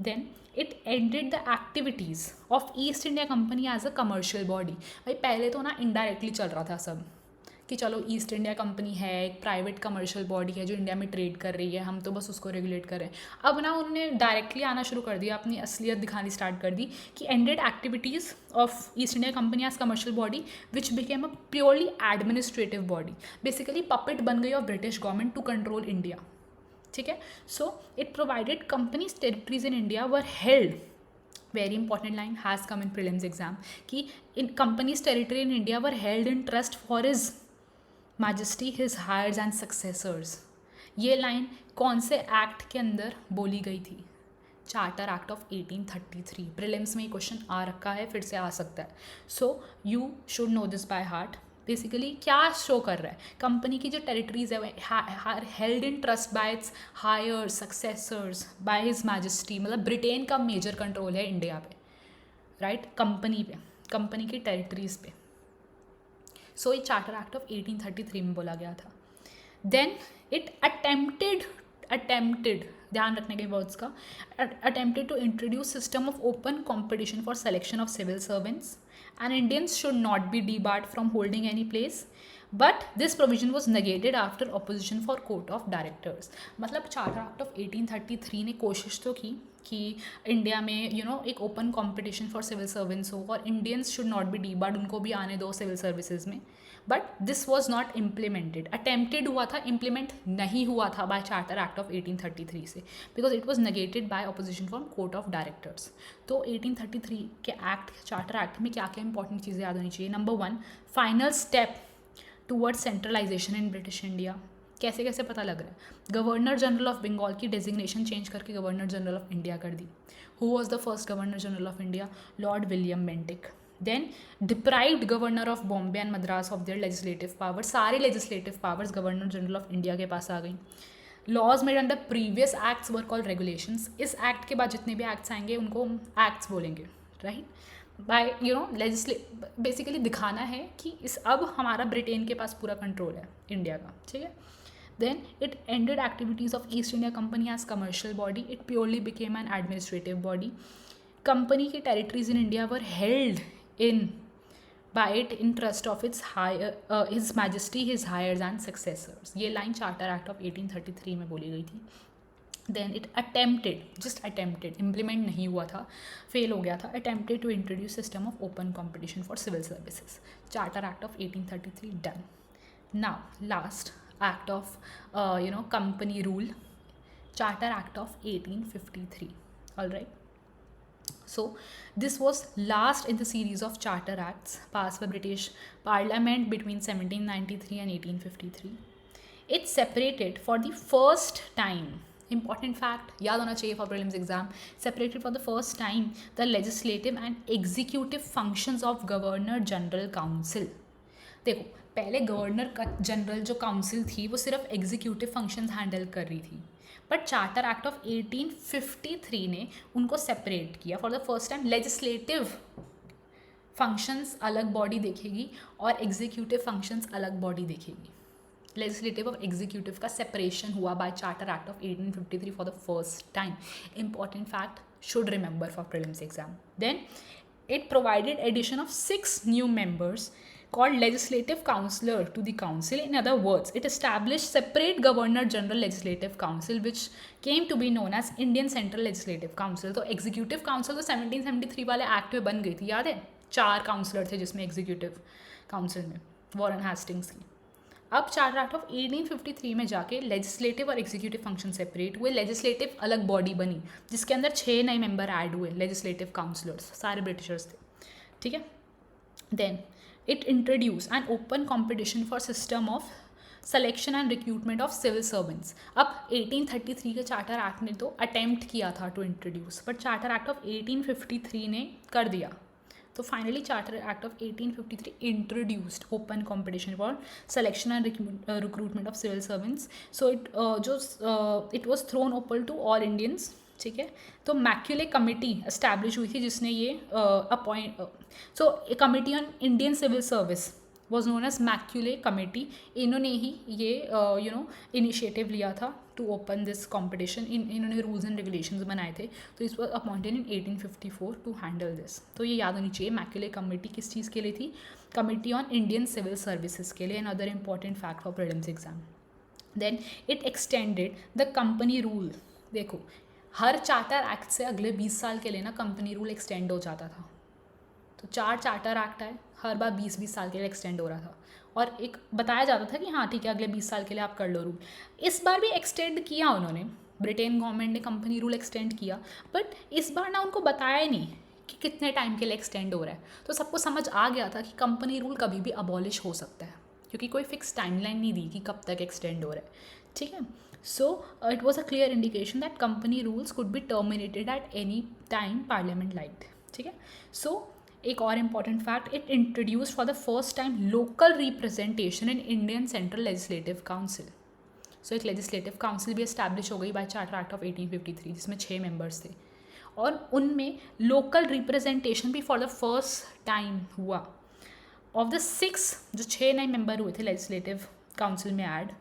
Then it ended the activities of East India Company as a commercial body. भाई पहले तो ना indirectly चल रहा था सब, कि चलो ईस्ट इंडिया कंपनी है, एक प्राइवेट कमर्शियल बॉडी है जो इंडिया में ट्रेड कर रही है, हम तो बस उसको रेगुलेट कर रहे हैं। अब ना उन्होंने डायरेक्टली आना शुरू कर दिया, अपनी असलियत दिखानी स्टार्ट कर दी कि ended activities of East India Company as commercial body which became a purely administrative body, basically puppet बन गई of British government to control India. ठीक है, so it provided companies territories in India were held, very important line has come in prelims exam, कि in companies territory in India were held in trust for his majesty his heirs and successors. ये line कौन से act के अंदर बोली गई थी? Charter act of 1833। Prelims में ये क्वेश्चन आ रखा है, फिर से आ सकता है, so you should know this by heart. Basically क्या शो कर रहा है? कंपनी की जो टेरिटरीज है held in trust by its heirs successors by his majesty, मतलब ब्रिटेन का मेजर कंट्रोल है इंडिया पे, राइट, कंपनी पे, कंपनी की टेरिटरीज पे। सो ये चार्टर एक्ट ऑफ 1833 में बोला गया था। देन इट अटेम्प्टेड, ध्यान रखने के वर्ड्स का, attempted to introduce system of open competition for selection of civil servants and Indians should not be debarred from holding any place, but this provision was negated after opposition for court of directors। मतलब charter act of 1833 ने कोशिश तो की कि India में एक open competition for civil servants हो और Indians should not be debarred, उनको भी आने दो सिविल सर्विसेज में, but this was not implemented. Attempted हुआ था, इम्प्लीमेंट नहीं हुआ था बाय चार्टर एक्ट ऑफ 1833 से, because it was negated by opposition from court of directors. तो 1833 के एक्ट, चार्टर एक्ट में क्या क्या इंपॉर्टेंट चीज़ें याद होनी चाहिए? Number 1, final step towards centralization in British India. कैसे कैसे पता लग रहा है? गवर्नर जनरल ऑफ बंगाल की डेजिग्नेशन चेंज करके गवर्नर जनरल ऑफ इंडिया कर दी। Who was the first governor general of India? Lord William Bentinck. Then deprived governor of Bombay and Madras of their legislative power, सारे legislative powers governor general of India के पास आ गई। Laws made under previous acts were called regulations. इस act के बाद जितने भी एक्ट्स आएंगे उनको एक्ट्स बोलेंगे, राइट, बाय बेसिकली दिखाना है कि इस अब हमारा ब्रिटेन के पास पूरा कंट्रोल है इंडिया का, ठीक है। Then it ended activities of East India Company as commercial body, it purely became an administrative body. Company की territories in India were held in by it in trust of its his majesty his heirs and successors। ये line charter act of 1833 में बोली गई थी। Then it attempted, just attempted, implement नहीं हुआ था, fail हो गया था, attempted to introduce system of open competition for civil services. Charter act of 1833 done. Now last act of company rule, charter act of 1853। Alright, so this was last in the series of charter acts passed by British Parliament between 1793 and 1853। it separated for the first time, important fact याद होना चाहिए for prelims exam, separated for the first time the legislative and executive functions of Governor General Council। देखो, पहले governor general जो council थी वो सिर्फ executive functions handle कर रही थी, बट चार्टर एक्ट ऑफ 1853 ने उनको सेपरेट किया। For the first time legislative functions अलग बॉडी देखेगी और एग्जीक्यूटिव फंक्शंस अलग बॉडी देखेगी। लेजिस्लेटिव और एग्जीक्यूटिव का सेपरेशन हुआ by charter act of 1853 for the first time. Important fact, should remember for prelims exam. Then it provided addition of 6 new members called legislative councillor to the council। in other words, it established separate governor general legislative council which came to be known as Indian Central Legislative Council। तो executive council तो 1773 वाले act में बन गई थी, याद है? 4 counsellor थे जिसमें एग्जीक्यूटिव काउंसिल में, वॉरेन हेस्टिंग्स की। अब चार्टर एक्ट ऑफ 1853 में जाके लेजिस्लेटिव और एग्जीक्यूटिव फंक्शन सेपरेट हुए, लेजिस्लेटिव अलग बॉडी बनी जिसके अंदर 6 नए मेंबर ऐड हुए, लेजिस्लेटिव काउंसलर्स, सारे ब्रिटिशर्स थे, ठीक है। Then it introduce an open competition for system of selection and recruitment of civil servants. अब 1833 के चार्टर एक्ट ने तो अटेम्प्ट किया था to introduce, but charter act of 1853 ने कर दिया। तो finally charter act of 1853 introduced open competition for selection and recruitment of civil servants. So it was thrown open to all Indians, ठीक है। तो मैक्यूले कमेटी एस्टैब्लिश हुई थी जिसने ये appoint, so a committee on Indian civil service was known as Macaulay committee. इन्होंने ही ये इनिशिएटिव लिया था टू ओपन दिस कॉम्पिटिशन. इन्होंने रूल्स एंड रेगुलेशंस बनाए थे. तो इस was appointed in 1854 to handle this. तो ये याद होनी चाहिए मैक्यूले कमेटी किस चीज़ के लिए थी. Committee on Indian civil services के लिए. Another important fact for prelims exam. Then it extended the company rule. देखो हर चार्टर एक्ट से अगले 20 साल के लिए ना कंपनी रूल एक्सटेंड हो जाता था. तो 4 चार्टर एक्ट आए, हर बार 20-20 साल के लिए एक्सटेंड हो रहा था. और एक बताया जाता था कि हाँ ठीक है अगले 20 साल के लिए आप कर लो रूल. इस बार भी एक्सटेंड किया उन्होंने. ब्रिटेन गवर्नमेंट ने कंपनी रूल एक्सटेंड किया. बट इस बार ना उनको बताया ही नहीं कि कितने टाइम के लिए एक्सटेंड हो रहा है. तो सबको समझ आ गया था कि कंपनी रूल कभी भी अबॉलिश हो सकता है, क्योंकि कोई फिक्स टाइमलाइन नहीं दी कि कब तक एक्सटेंड हो रहा है. ठीक है. So it was a clear indication that company rules could be terminated at any time parliament liked. ठीक है. सो एक और important fact, it introduce for the first time local representation in Indian central legislative council. So एक legislative council भी establish हो गई bye charter act of 1853 जिसमें 6 members थे. और उनमें लोकल रिप्रेजेंटेशन भी फॉर द फर्स्ट टाइम हुआ. ऑफ द 6 जो 6 नए मेंबर हुए थे लेजिस्लेटिव काउंसिल में add,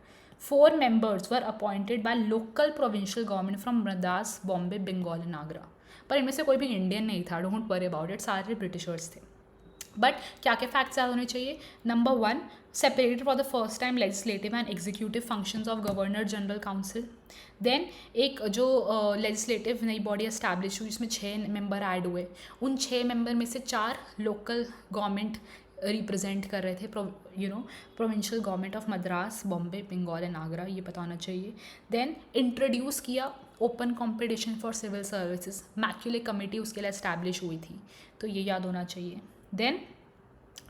4 members were appointed by local provincial government from Madras, Bombay, Bengal and Agra. पर इनमें से कोई भी इंडियन नहीं था. डोंट वरी अबाउट इट, सारे ब्रिटिशर्स थे. बट क्या क्या फैक्ट्स याद होने चाहिए. Number 1, separated for the first time legislative and executive functions of governor general council. Then एक जो लेजिस्लेटिव नई बॉडी एस्टैब्लिश हुई जिसमें 6 मेंबर ऐड हुए. उन 6 मेंबर में से 4 लोकल गवर्नमेंट रिप्रेजेंट कर रहे थे, provincial government of Madras, Bombay, Bengal and Agra. ये पता होना चाहिए. देन इंट्रोड्यूस किया open competition for civil services. Macaulay committee उसके लिए एस्टैब्लिश हुई थी. तो ये याद होना चाहिए. Then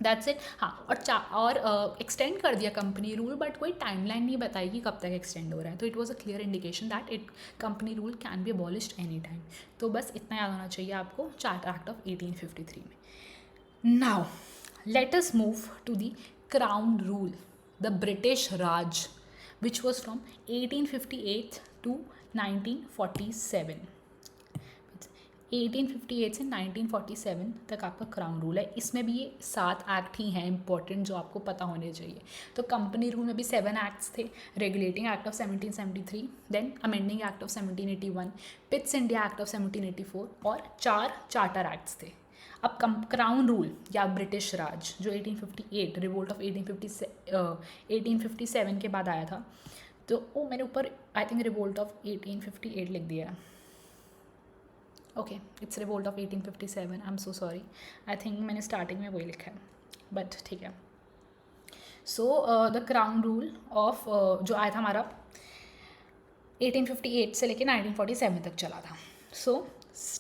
that's it. हाँ, और एक्सटेंड कर दिया कंपनी रूल, बट कोई टाइमलाइन नहीं बताई कि कब तक एक्सटेंड हो रहा है. तो it was a clear indication that it company rule can be abolished any time. तो बस इतना याद होना चाहिए आपको चार्टर एक्ट ऑफ 1853 में. Now let us move to the crown rule, the British Raj, which was from 1858 to 1947. 1858 से 1947 तक आपका क्राउन रूल है. इसमें भी ये 7 एक्ट ही हैं इंपॉर्टेंट जो आपको पता होने चाहिए. तो कंपनी रूल में भी 7 एक्ट्स थे. Regulating act of 1773, then amending act of 1781, Pitt's India act of 1784 और 4 चार्टर एक्ट्स थे. अब क्राउन रूल या ब्रिटिश राज जो 1858 रिवोल्ट ऑफ 1857 के बाद आया था. तो वो मैंने ऊपर आई थिंक रिवोल्ट ऑफ 1858 लिख दिया है. Okay, it's revolt of 1857. I am so sorry. I think मैंने स्टार्टिंग में वही लिखा है, बट ठीक है. So the crown rule of जो आया था हमारा 1858 से लेकर 1947 तक चला था. सो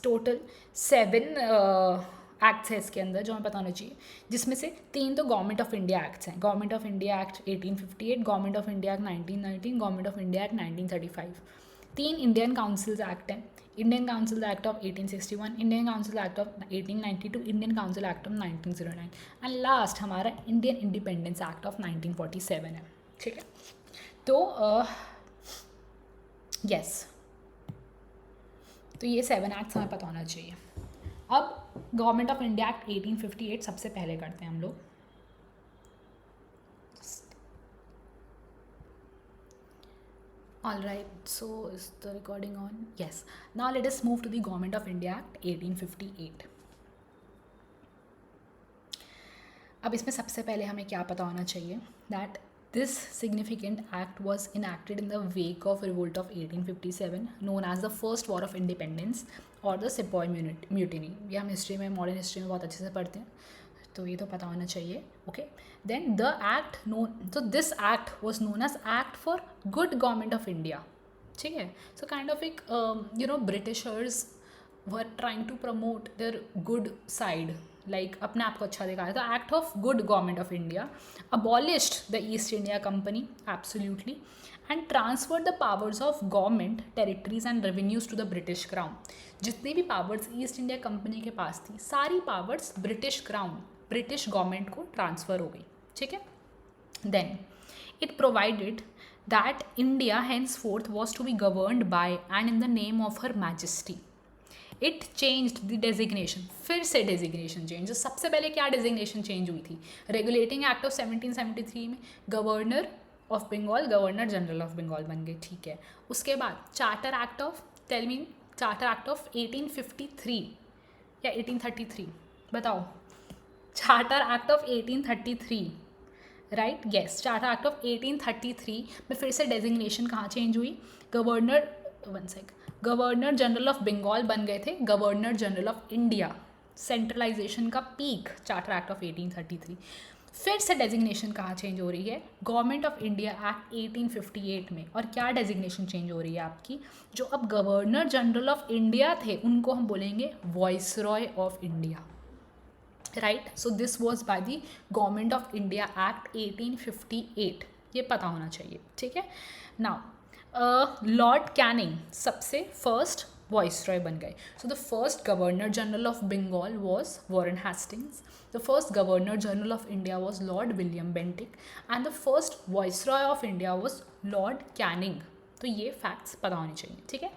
टोटल 7 एक्ट्स है इसके अंदर जो हमें पता होना चाहिए, जिसमें से 3 तो गवर्नमेंट ऑफ इंडिया एक्ट्स हैं. Government of India act 1858, government of India act 1919, government of India act 1935. 3 Indian councils act हैं. Indian council act of 1861, Indian council act of 1892, Indian council act of 1909 and last हमारा Indian independence act of 1947 है. ठीक है. तो yes, तो ये 7 acts हमें पता होना चाहिए. अब गवर्नमेंट ऑफ इंडिया एक्ट 1858 सबसे पहले करते हैं हम लोग. All right, so is the recording on? Yes. Now let us move to the government of India act 1858. अब इसमें सबसे पहले हमें क्या पता होना चाहिए that this significant act was enacted in the wake of revolt of 1857 known as the first war of independence or the Sepoy mutiny. ये हम हिस्ट्री में, मॉडर्न हिस्ट्री में बहुत अच्छे से पढ़ते हैं, तो ये तो पता होना चाहिए. Okay. Then the act known, so this act was known as Act for Good Government of India. ठीक है. So kind of एक Britishers were trying to promote their good side, like अपने आप को अच्छा दिखाया था. Act of good government of India abolished the East India company absolutely and transferred the powers of government, territories and revenues to the British crown. जितनी भी powers east India company के पास थी, सारी powers British crown, British government को transfer हो गई. ठीक है. Then it provided that India henceforth was to be governed by and in the name of Her Majesty. It changed the designation, फिर से डेजिग्नेशन चेंज। तो सबसे पहले क्या डेजिग्नेशन चेंज हुई थी? रेगुलेटिंग एक्ट ऑफ 1773 में governor of Bengal governor general of Bengal बन गए, ठीक है। उसके बाद charter act of, tell me, charter act of 1853 या 1833, बताओ। Charter act of 1833, right, yes, charter act of 1833 में फिर से डेजिग्नेशन कहाँ चेंज हुई? Governor, one sec, governor general of Bengal बन गए थे governor general of India. Centralisation का पीक, चार्टर एक्ट ऑफ 1833। फिर से डेजिग्नेशन कहाँ चेंज हो रही है? गवर्नमेंट ऑफ इंडिया एक्ट 1858 में। और क्या डेजिग्नेशन चेंज हो रही है आपकी? जो अब गवर्नर जनरल ऑफ इंडिया थे उनको हम बोलेंगे viceroy of India, right. So this was by the government of India act 1858, ये पता होना चाहिए, ठीक है। नाउ लॉर्ड कैनिंग सबसे फर्स्ट वॉइसरॉय बन गए। So the first governor general of Bengal was Warren Hastings, the first governor general of India was lord William Bentinck and the first viceroy of India was lord Canning. तो ये facts पता होने चाहिए, ठीक है।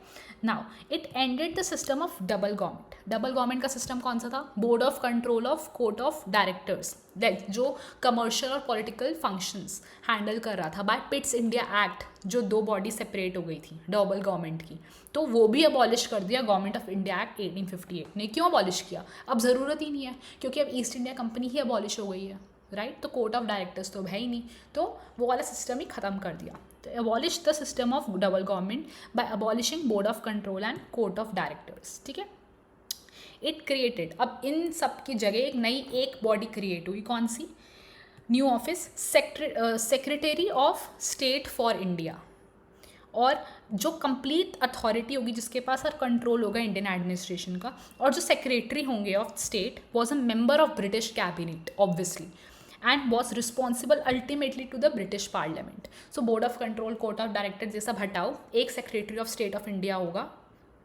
Now it ended the system of double government. Double government का system कौन सा था? Board of control of court of directors, जो कमर्शियल और पॉलिटिकल फंक्शंस हैंडल कर रहा था, बाय पिट्स इंडिया एक्ट, जो दो बॉडी सेपरेट हो गई थी डबल गवर्नमेंट की, तो वो भी अबॉलिश कर दिया गवर्नमेंट ऑफ इंडिया एक्ट 1858 ने। क्यों अबॉलिश किया? अब ज़रूरत ही नहीं है, क्योंकि अब ईस्ट इंडिया कंपनी ही अबॉलिश हो गई है, राइट। तो कोर्ट ऑफ डायरेक्टर्स तो है ही नहीं, तो वो वाला सिस्टम ही ख़त्म कर दिया। तो abolish the system of double government by abolishing board of control and court of directors, ठीक है। it created, अब इन सब की जगह एक नई एक बॉडी क्रिएट हुई, कौन सी? New office, secretary of state for India. और जो कंप्लीट अथॉरिटी होगी, जिसके पास हर कंट्रोल होगा इंडियन एडमिनिस्ट्रेशन का, और जो सेक्रेटरी होंगे of state was a member of British cabinet obviously, and was responsible ultimately to the British Parliament. So board of control, court of directors ये सब हटाओ, एक secretary of state of India होगा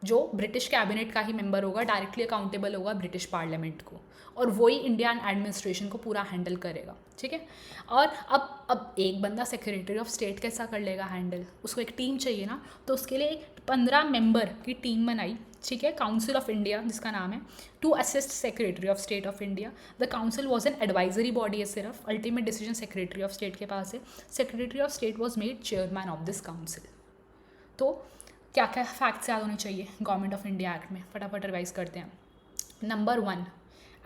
जो ब्रिटिश कैबिनेट का ही member होगा, directly accountable होगा British parliament को, और वही इंडियन एडमिनिस्ट्रेशन को पूरा हैंडल करेगा, ठीक है। और अब एक बंदा सेक्रेटरी ऑफ स्टेट कैसा कर लेगा हैंडल? उसको एक टीम चाहिए ना, तो उसके लिए एक 15 मेंबर की टीम बनाई, ठीक है, काउंसिल ऑफ इंडिया जिसका नाम है, to assist secretary of state of India. The council was an advisory body है सिर्फ, ultimate decision secretary of state के पास है। Secretary of state was made chairman of this council. तो क्या क्या फैक्ट्स याद होने चाहिए गवर्नमेंट ऑफ इंडिया एक्ट में? फटाफट रिवाइज करते हैं। Number 1,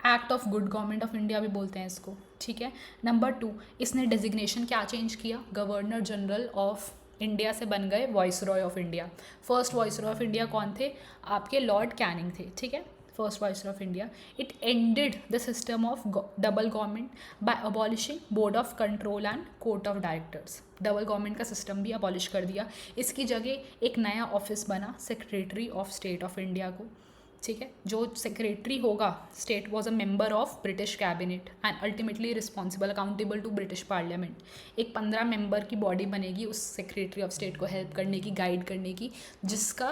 act of good government of India भी बोलते हैं इसको, ठीक है। नंबर 2, इसने डेजिग्नेशन क्या चेंज किया? गवर्नर जनरल ऑफ इंडिया से बन गए viceroy of India. First viceroy of India कौन थे? आपके लॉर्ड कैनिंग थे, ठीक है, first viceroy of India. It ended the system of double government by abolishing board of control and court of directors. Double government का system भी abolish कर दिया। इसकी जगह एक नया ऑफिस बना secretary of state of India को, ठीक है। जो सेक्रेटरी होगा state was a member of British cabinet and ultimately responsible accountable to British parliament. एक 15 मेंबर की बॉडी बनेगी उस सेक्रेटरी ऑफ स्टेट को हेल्प करने की, गाइड करने की, जिसका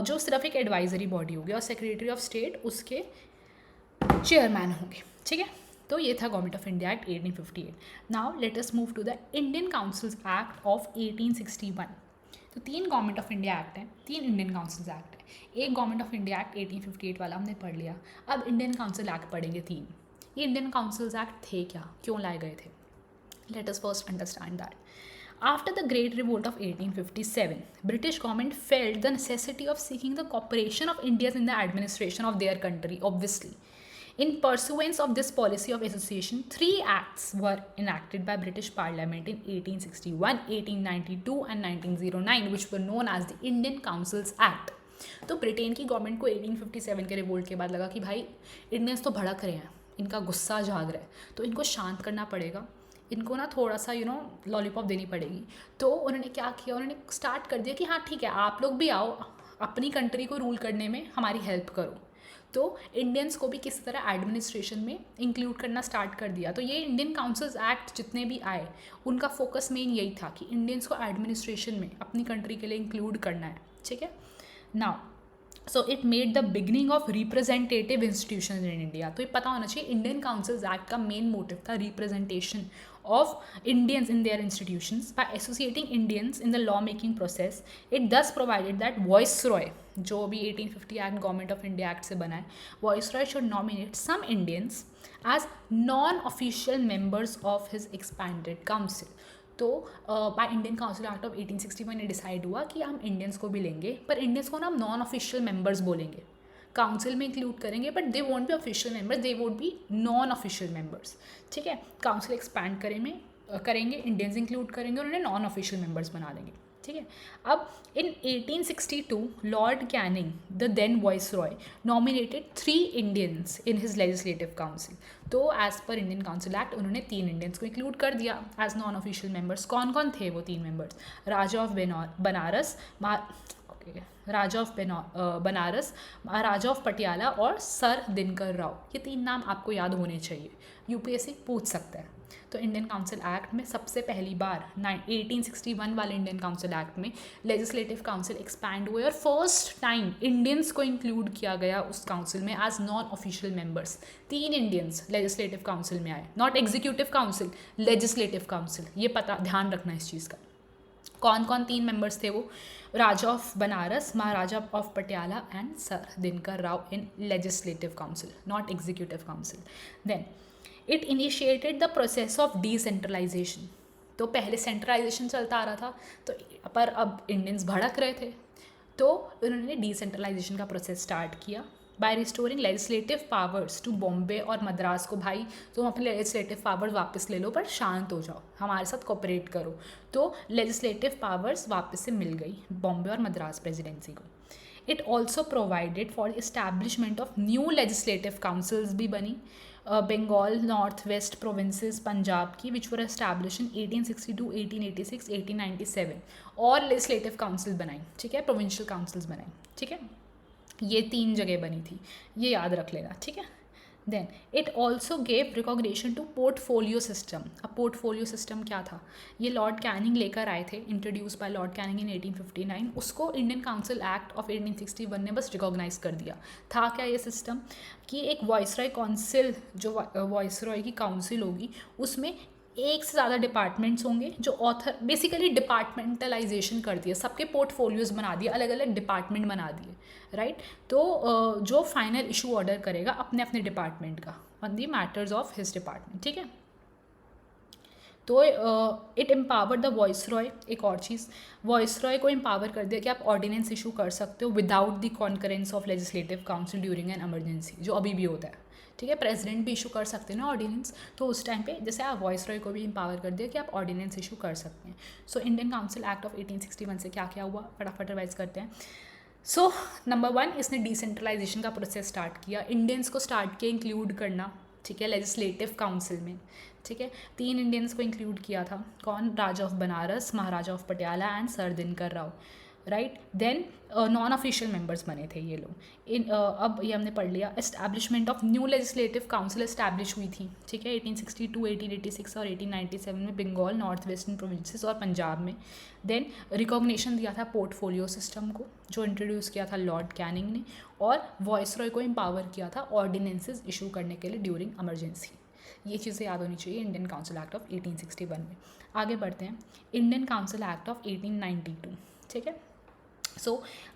जो सिर्फ एक एडवाइजरी बॉडी होगी, और सेक्रेटरी ऑफ स्टेट उसके चेयरमैन होंगे, ठीक है। तो ये था government of India act 1858। Now let us move to the Indian councils act of 1861। तो 3 गवर्नमेंट ऑफ इंडिया एक्ट हैं, 3 इंडियन काउंसिल्स एक्ट हैं। एक गवर्नमेंट ऑफ इंडिया एक्ट 1858 वाला हमने पढ़ लिया, अब इंडियन काउंसिल एक्ट पढ़ेंगे 3। ये इंडियन काउंसिल्स एक्ट थे क्या, क्यों लाए गए थे? Let us first understand that. After the Great Revolt of 1857, British government felt the necessity of seeking the cooperation of Indians in the administration of their country, obviously. In pursuance of this policy of association, 3 acts were enacted by British Parliament in 1861, 1892 and 1909, which were known as the Indian Councils Act. तो Britain की government को 1857 के revolt के बाद लगा कि भाई Indians तो भड़क रहे हैं, इनका गुस्सा जाग रहा है, तो इनको शांत करना पड़ेगा, इनको ना थोड़ा सा लॉलीपॉप देनी पड़ेगी। तो उन्होंने क्या किया, उन्होंने स्टार्ट कर दिया कि हाँ ठीक है, आप लोग भी आओ, अपनी कंट्री को रूल करने में हमारी हेल्प करो। तो इंडियंस को भी किसी तरह एडमिनिस्ट्रेशन में इंक्लूड करना स्टार्ट कर दिया। तो ये इंडियन काउंसिल्स एक्ट जितने भी आए, उनका फोकस मेन यही था कि इंडियंस को एडमिनिस्ट्रेशन में अपनी कंट्री के लिए इंक्लूड करना है, ठीक है। Now so it made the beginning of representative institution in India. तो ये पता होना चाहिए, इंडियन काउंसिल्स एक्ट का मेन मोटिव था representation of Indians in their institutions by associating Indians in the law making process. It thus provided that Viceroy, जो भी 1850 act government of India act से बना है, Viceroy should nominate some Indians as non-official members of his expanded council. तो bye Indian council act of 1861 ये decide हुआ कि हम इंडियंस को भी लेंगे, पर इंडियंस को ना हम नॉन ऑफिशियल मेंबर्स बोलेंगे, काउंसिल में इंक्लूड करेंगे, but they won't be official members, they won't be non official members. ठीक है, काउंसिल एक्सपैंड करेंगे, इंडियंस इंक्लूड करेंगे और उन्हें नॉन ऑफिशियल मेंबर्स बना देंगे. ठीक है, अब in 1862 Lord Canning, the then viceroy, nominated 3 Indians in his legislative council. तो as per Indian council act उन्होंने 3 इंडियंस को इंक्लूड कर दिया एज नॉन ऑफिशियल मेंबर्स. कौन कौन थे वो 3 members? Raja of Banaras, Banaras, Maharaja of Patiala और सर दिनकर राव. ये 3 नाम आपको याद होने चाहिए, यूपीएससी पूछ सकता है. तो इंडियन काउंसिल एक्ट में सबसे पहली बार 1861 वाले इंडियन काउंसिल एक्ट में लेजिस्लेटिव काउंसिल एक्सपैंड हुए और फर्स्ट टाइम इंडियंस को इंक्लूड किया गया उस काउंसिल में as non official members. 3 Indians legislative council में आए, not executive council, legislative council. ये पता, ध्यान रखना इस चीज़ का. कौन कौन 3 मेंबर्स थे वो? Raja of Banaras, Maharaja of Patiala and Sir Dinkar Rao in legislative council, not executive council. Then it initiated the process of decentralization. तो पहले सेंट्रलाइजेशन चलता आ रहा था, तो पर अब इंडियंस भड़क रहे थे, तो उन्होंने डिसेंट्रलाइजेशन का प्रोसेस स्टार्ट किया by restoring legislative powers to Bombay और मद्रास को. भाई तुम अपने लेजिस्लेटिव पावर्स वापस ले लो, पर शांत हो जाओ, हमारे साथ कोऑपरेट करो. तो लेजिस्लेटिव पावर्स वापस से मिल गई बॉम्बे और मद्रास प्रेसिडेंसी को. It also provided for establishment of new legislative councils भी बनी. Bengal, north west provinces Punjab की, विच वर एस्टैब्लिश इन 1862, 1886, 1897, और लेजिस्लेटिव काउंसिल बनाई. ठीक है, प्रोविंशियल काउंसिल्स बनाई. ठीक है, ये 3 जगह बनी थी, ये याद रख लेना. ठीक है, then it also gave recognition to portfolio system. अब पोर्टफोलियो सिस्टम क्या था? ये लॉर्ड कैनिंग लेकर आए थे, introduce by lord Canning in 1859. उसको इंडियन काउंसिल एक्ट ऑफ 1861 ने बस रिकॉग्नाइज कर दिया. था क्या ये सिस्टम? कि एक वॉइसरॉय काउंसिल, जो वॉइसरॉय की काउंसिल होगी, उसमें एक से ज़्यादा डिपार्टमेंट्स होंगे, जो ऑथर बेसिकली डिपार्टमेंटलाइजेशन कर दिया, सबके पोर्टफोलियोज बना दिए, अलग अलग डिपार्टमेंट बना दिए. राइट, तो जो फाइनल इशू ऑर्डर करेगा अपने अपने डिपार्टमेंट का on the matters of his department. ठीक है, तो इट एम्पावर द वॉइसरॉय. एक और चीज़, वॉइसरॉय को एम्पावर कर दिया कि आप ऑर्डिनेंस इशू कर सकते हो without the concurrence of legislative council during an emergency, जो अभी भी होता है. ठीक है, प्रेसिडेंट भी इशू कर सकते हैं ना ऑर्डिनेंस, तो उस टाइम पे जैसे आप वॉइसरॉय को भी एम्पावर कर दिया कि आप ऑर्डिनेंस इशू कर सकते हैं. So Indian council act of 1861 से क्या क्या हुआ, फटाफट रिवाइज करते हैं. सो नंबर 1, इसने डिसेंट्रलाइजेशन का प्रोसेस स्टार्ट किया, इंडियंस को स्टार्ट किया इंक्लूड करना. ठीक है, लेजिस्लेटिव काउंसिल में. ठीक है, 3 इंडियंस को इंक्लूड किया था. कौन? Raja of Banaras, Maharaja of Patiala and Sir Dinkar Rao. Right, then non official members बने थे ये लोग. अब ये हमने पढ़ लिया. Establishment of new legislative council establish हुई थी. ठीक है, 1862, 1886 और 1897 में बंगाल, नॉर्थ वेस्टर्न प्रोविंसेस और पंजाब में. देन रिकॉग्निशन दिया था पोर्टफोलियो सिस्टम को, जो इंट्रोड्यूस किया था लॉर्ड कैनिंग ने, और वॉइसरॉय को एम्पावर किया था ऑर्डिनेंसेस इशू करने के लिए ड्यूरिंग एमरजेंसी. ये चीज़ें याद होनी चाहिए इंडियन काउंसिल एक्ट ऑफ 1861 में. आगे बढ़ते हैं, इंडियन काउंसिल एक्ट ऑफ 1892. ठीक है, सो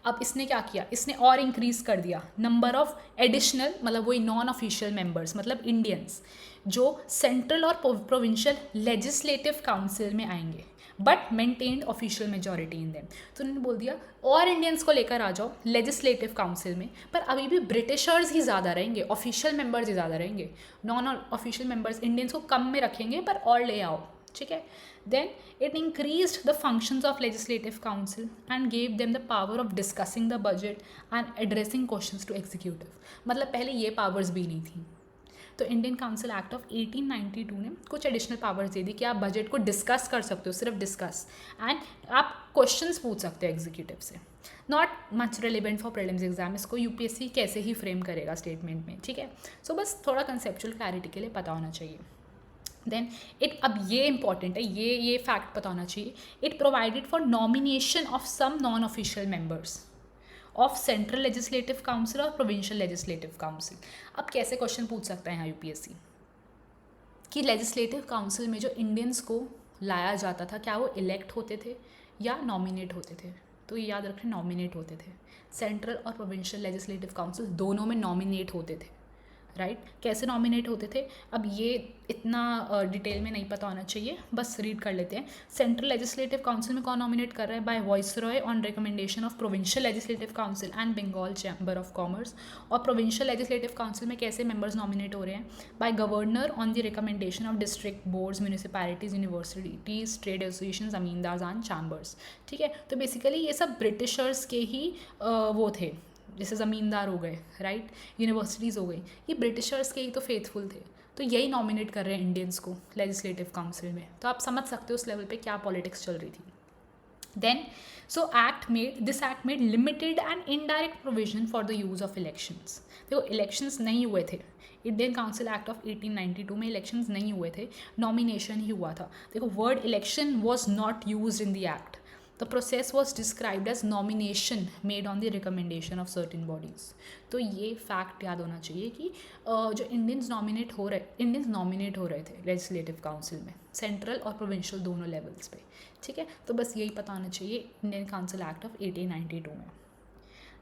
अब इसने क्या किया, इसने और इंक्रीज़ कर दिया नंबर ऑफ एडिशनल, मतलब वही नॉन ऑफिशियल मेंबर्स, मतलब इंडियंस जो सेंट्रल और प्रोविंशियल लेजिस्लेटिव काउंसिल में आएंगे, but maintained official majority in them. तो उन्होंने बोल दिया और इंडियंस को लेकर आ जाओ लेजिस्लेटिव काउंसिल में, पर अभी भी ब्रिटिशर्स ही ज़्यादा रहेंगे, ऑफिशियल मेंबर्स ही ज़्यादा रहेंगे. नॉन ऑफिशियल मेंबर्स इंडियंस को कम में रखेंगे, पर और ले आओ. ठीक है, then it increased the functions of legislative council and gave them the power of discussing the budget and addressing questions to executive. मतलब पहले ये पावर्स भी नहीं थी. तो इंडियन काउंसिल एक्ट ऑफ 1892 ने कुछ एडिशनल पावर्स दे दी कि आप बजट को डिस्कस कर सकते हो, सिर्फ डिस्कस, एंड आप क्वेश्चंस पूछ सकते हो एग्जीक्यूटिव से. Not much relevant for prelims exam, इसको यूपीएससी कैसे ही फ्रेम करेगा स्टेटमेंट में. ठीक है, सो बस थोड़ा कंसेप्चुअल क्लैरिटी के लिए पता होना चाहिए. देन इट, अब ये इंपॉर्टेंट है, ये फैक्ट पता होना चाहिए. It provided for nomination of some non official members of central legislative council और प्रोविंशियल लेजिस्लेटिव काउंसिल. अब कैसे क्वेश्चन पूछ सकता है यहाँ यूपीएससी? कि लेजिस्लेटिव काउंसिल में जो इंडियंस को लाया जाता था क्या वो इलेक्ट होते थे या नॉमिनेट होते थे। तो ये याद रखें, नॉमिनेट होते थे। सेंट्रल और प्रोविंशियल लेजिस्लेटिव काउंसिल दोनों में नॉमिनेट होते थे, राइट। कैसे नॉमिनेट होते थे, अब ये इतना डिटेल में नहीं पता होना चाहिए, बस रीड कर लेते हैं। सेंट्रल लेजिस्लेटिव काउंसिल में कौन नॉमिनेट कर रहा है, by viceroy on recommendation of provincial legislative council and Bengal chamber of commerce. और प्रोविंशियल लेजिस्लेटिव काउंसिल में कैसे मेंबर्स नॉमिनेट हो रहे हैं, by governor on the recommendation of district boards, municipalities, universities, trade association, zamindar and chambers. ठीक है, तो basically ये सब ब्रिटिशर्स के ही वो थे, जैसे ज़मींदार हो गए, राइट, यूनिवर्सिटीज़ हो गई, ये ब्रिटिशर्स के ही तो फेथफुल थे। तो यही नॉमिनेट कर रहे हैं इंडियंस को लेजिस्लेटिव काउंसिल में। तो आप समझ सकते हो उस लेवल पे क्या पॉलिटिक्स चल रही थी। Then so this act made limited and indirect provision for the use of elections. देखो इलेक्शंस नहीं हुए थे, इंडियन काउंसिल एक्ट ऑफ 1892 में इलेक्शंस नहीं हुए थे, नॉमिनेशन ही हुआ था। देखो word election was not use in the act. The process was described as nomination made on the recommendation of certain bodies. तो ये फैक्ट याद होना चाहिए कि जो इंडियंस नॉमिनेट हो रहे थे लेजिस्लेटिव काउंसिल में, सेंट्रल और प्रोविंशियल दोनों लेवल्स पे। ठीक है, तो बस यही पता होना चाहिए इंडियन काउंसिल एक्ट ऑफ 1892 में।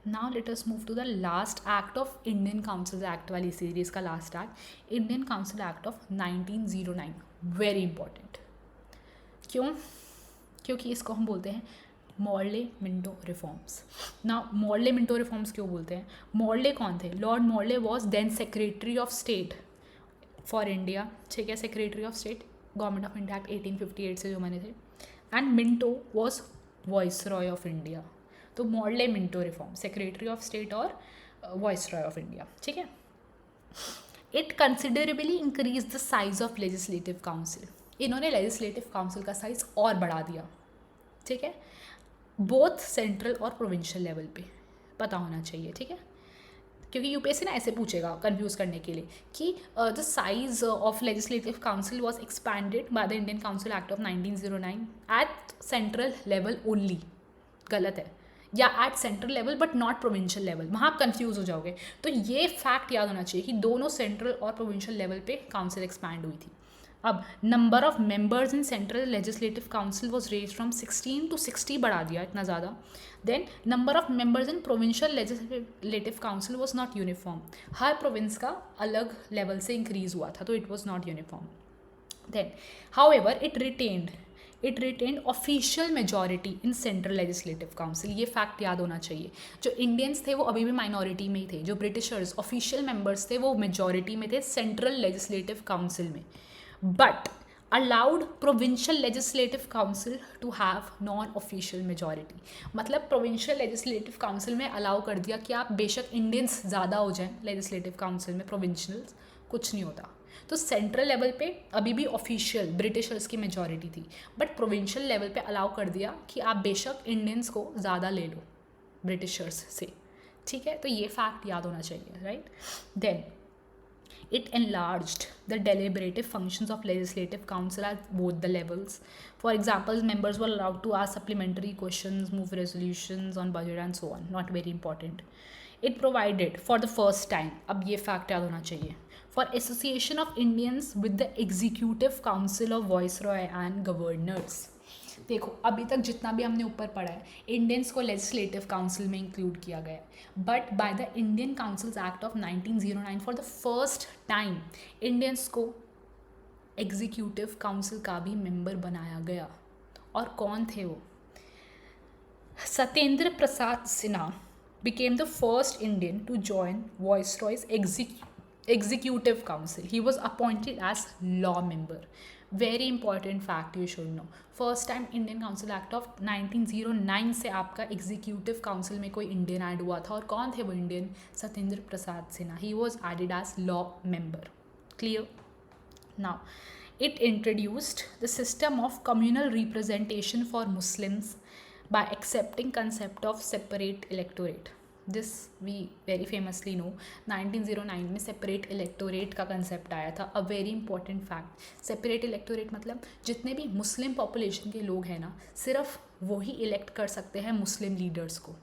Now let us move to the last act of Indian council act वाली सीरीज़ का last act, Indian council act of 1909। Very important. क्यों? क्योंकि इसको हम बोलते हैं मॉर्ले मिंटो रिफॉर्म्स। ना मॉर्ले मिंटो रिफॉर्म्स क्यों बोलते हैं? मॉर्ले कौन थे? Lord Morley was then secretary of state for India. ठीक है, secretary of state government of India act 1858 से जो बने थे। And Minto was viceroy of India. तो Morley Minto reform, secretary of state और वॉइसरॉय ऑफ इंडिया। ठीक है, it considerably increase the size of legislative council. इन्होंने लेजिस्लेटिव काउंसिल का साइज और बढ़ा दिया। ठीक है, बोथ सेंट्रल और प्रोविंशियल लेवल पे पता होना चाहिए। ठीक है, क्योंकि यूपीएससी ना ऐसे पूछेगा कंफ्यूज करने के लिए कि the size of legislative council was expanded by the Indian council act of 1909 at central level only. गलत है, या at central level but not provincial level, वहाँ आप कंफ्यूज हो जाओगे। तो ये फैक्ट याद होना चाहिए कि दोनों सेंट्रल और प्रोविंशियल लेवल पे काउंसिल एक्सपैंड हुई थी। अब number of members in central legislative council was raise from 16 to 60 बढ़ा दिया, इतना ज़्यादा। Then number of members in provincial legislative council was not uniform. हर प्रोविंस का अलग लेवल से इंक्रीज हुआ था, तो it was not uniform. Then however it retained official majority in central legislative council. ये फैक्ट याद होना चाहिए। जो इंडियंस थे वो अभी भी माइनॉरिटी में ही थे, जो ब्रिटिशर्स ऑफिशियल मेंबर्स थे वो मेजॉरिटी में थे सेंट्रल लेजिस्लेटिव काउंसिल में, but allowed provincial legislative council to have non-official majority। मतलब प्रोविंशियल लेजिस्लेटिव काउंसिल में अलाउ कर दिया कि आप बेशक इंडियंस ज़्यादा हो जाएं लेजिस्लेटिव काउंसिल में, प्रोविंशियल्स कुछ नहीं होता। तो सेंट्रल लेवल पे अभी भी ऑफिशियल ब्रिटिशर्स की मेजॉरिटी थी, बट प्रोविंशियल लेवल पे अलाउ कर दिया कि आप बेशक इंडियंस को ज़्यादा ले लो ब्रिटिशर्स से। ठीक है, तो ये फैक्ट याद होना चाहिए, right. Then it enlarged the deliberative functions of legislative council at both the levels. For example, members were allowed to ask supplementary questions, move resolutions on budget and so on. Not very important. It provided for the first time, अब ये fact याद होना चाहिए, for association of Indians with the executive council of viceroy and governors. देखो अभी तक जितना भी हमने ऊपर पढ़ा है, इंडियंस को लेजिस्लेटिव काउंसिल में इंक्लूड किया गया है, but by the Indian councils act of 1909 for the first time Indians को एग्जीक्यूटिव काउंसिल का भी मेंबर बनाया गया। और कौन थे वो? Satyendra Prasad Sinha became the first Indian to join Viceroy's executive council. He was appointed as law member. Very important fact you should know. First time Indian council act of 1909 से आपका एग्जीक्यूटिव काउंसिल में कोई इंडियन ऐड हुआ था, और कौन थे वो Indian? Satyendra Prasad Sinha. He was added as law member. Clear? Now it introduced the system of communal representation for Muslims by accepting concept of separate electorate. This we very famously know. 1909 में separate electorate का concept आया था. A very important fact. Separate electorate मतलब जितने भी मुस्लिम population के लोग हैं ना, सिर्फ वो ही elect कर सकते हैं मुस्लिम लीडर्स को.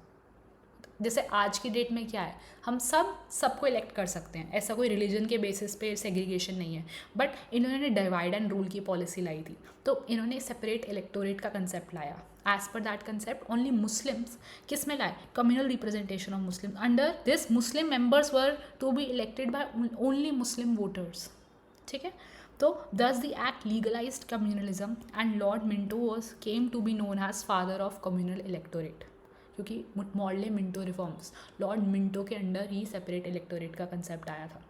जैसे आज की डेट में क्या है, हम सबको इलेक्ट कर सकते हैं, ऐसा कोई रिलीजन के बेसिस पे सेग्रीगेशन नहीं है, बट इन्होंने डिवाइड एंड रूल की पॉलिसी लाई थी, तो इन्होंने सेपरेट इलेक्टोरेट का कंसेप्ट लाया. As per that concept only Muslims किस में लाए, communal representation of Muslim. Under this Muslim members were to be elected by only Muslim voters. ठीक है, तो thus the act legalized communalism and Lord Minto was came to be known as father of communal electorate, क्योंकि Morley Minto reforms, Lord Minto के under ही separate electorate का concept आया था.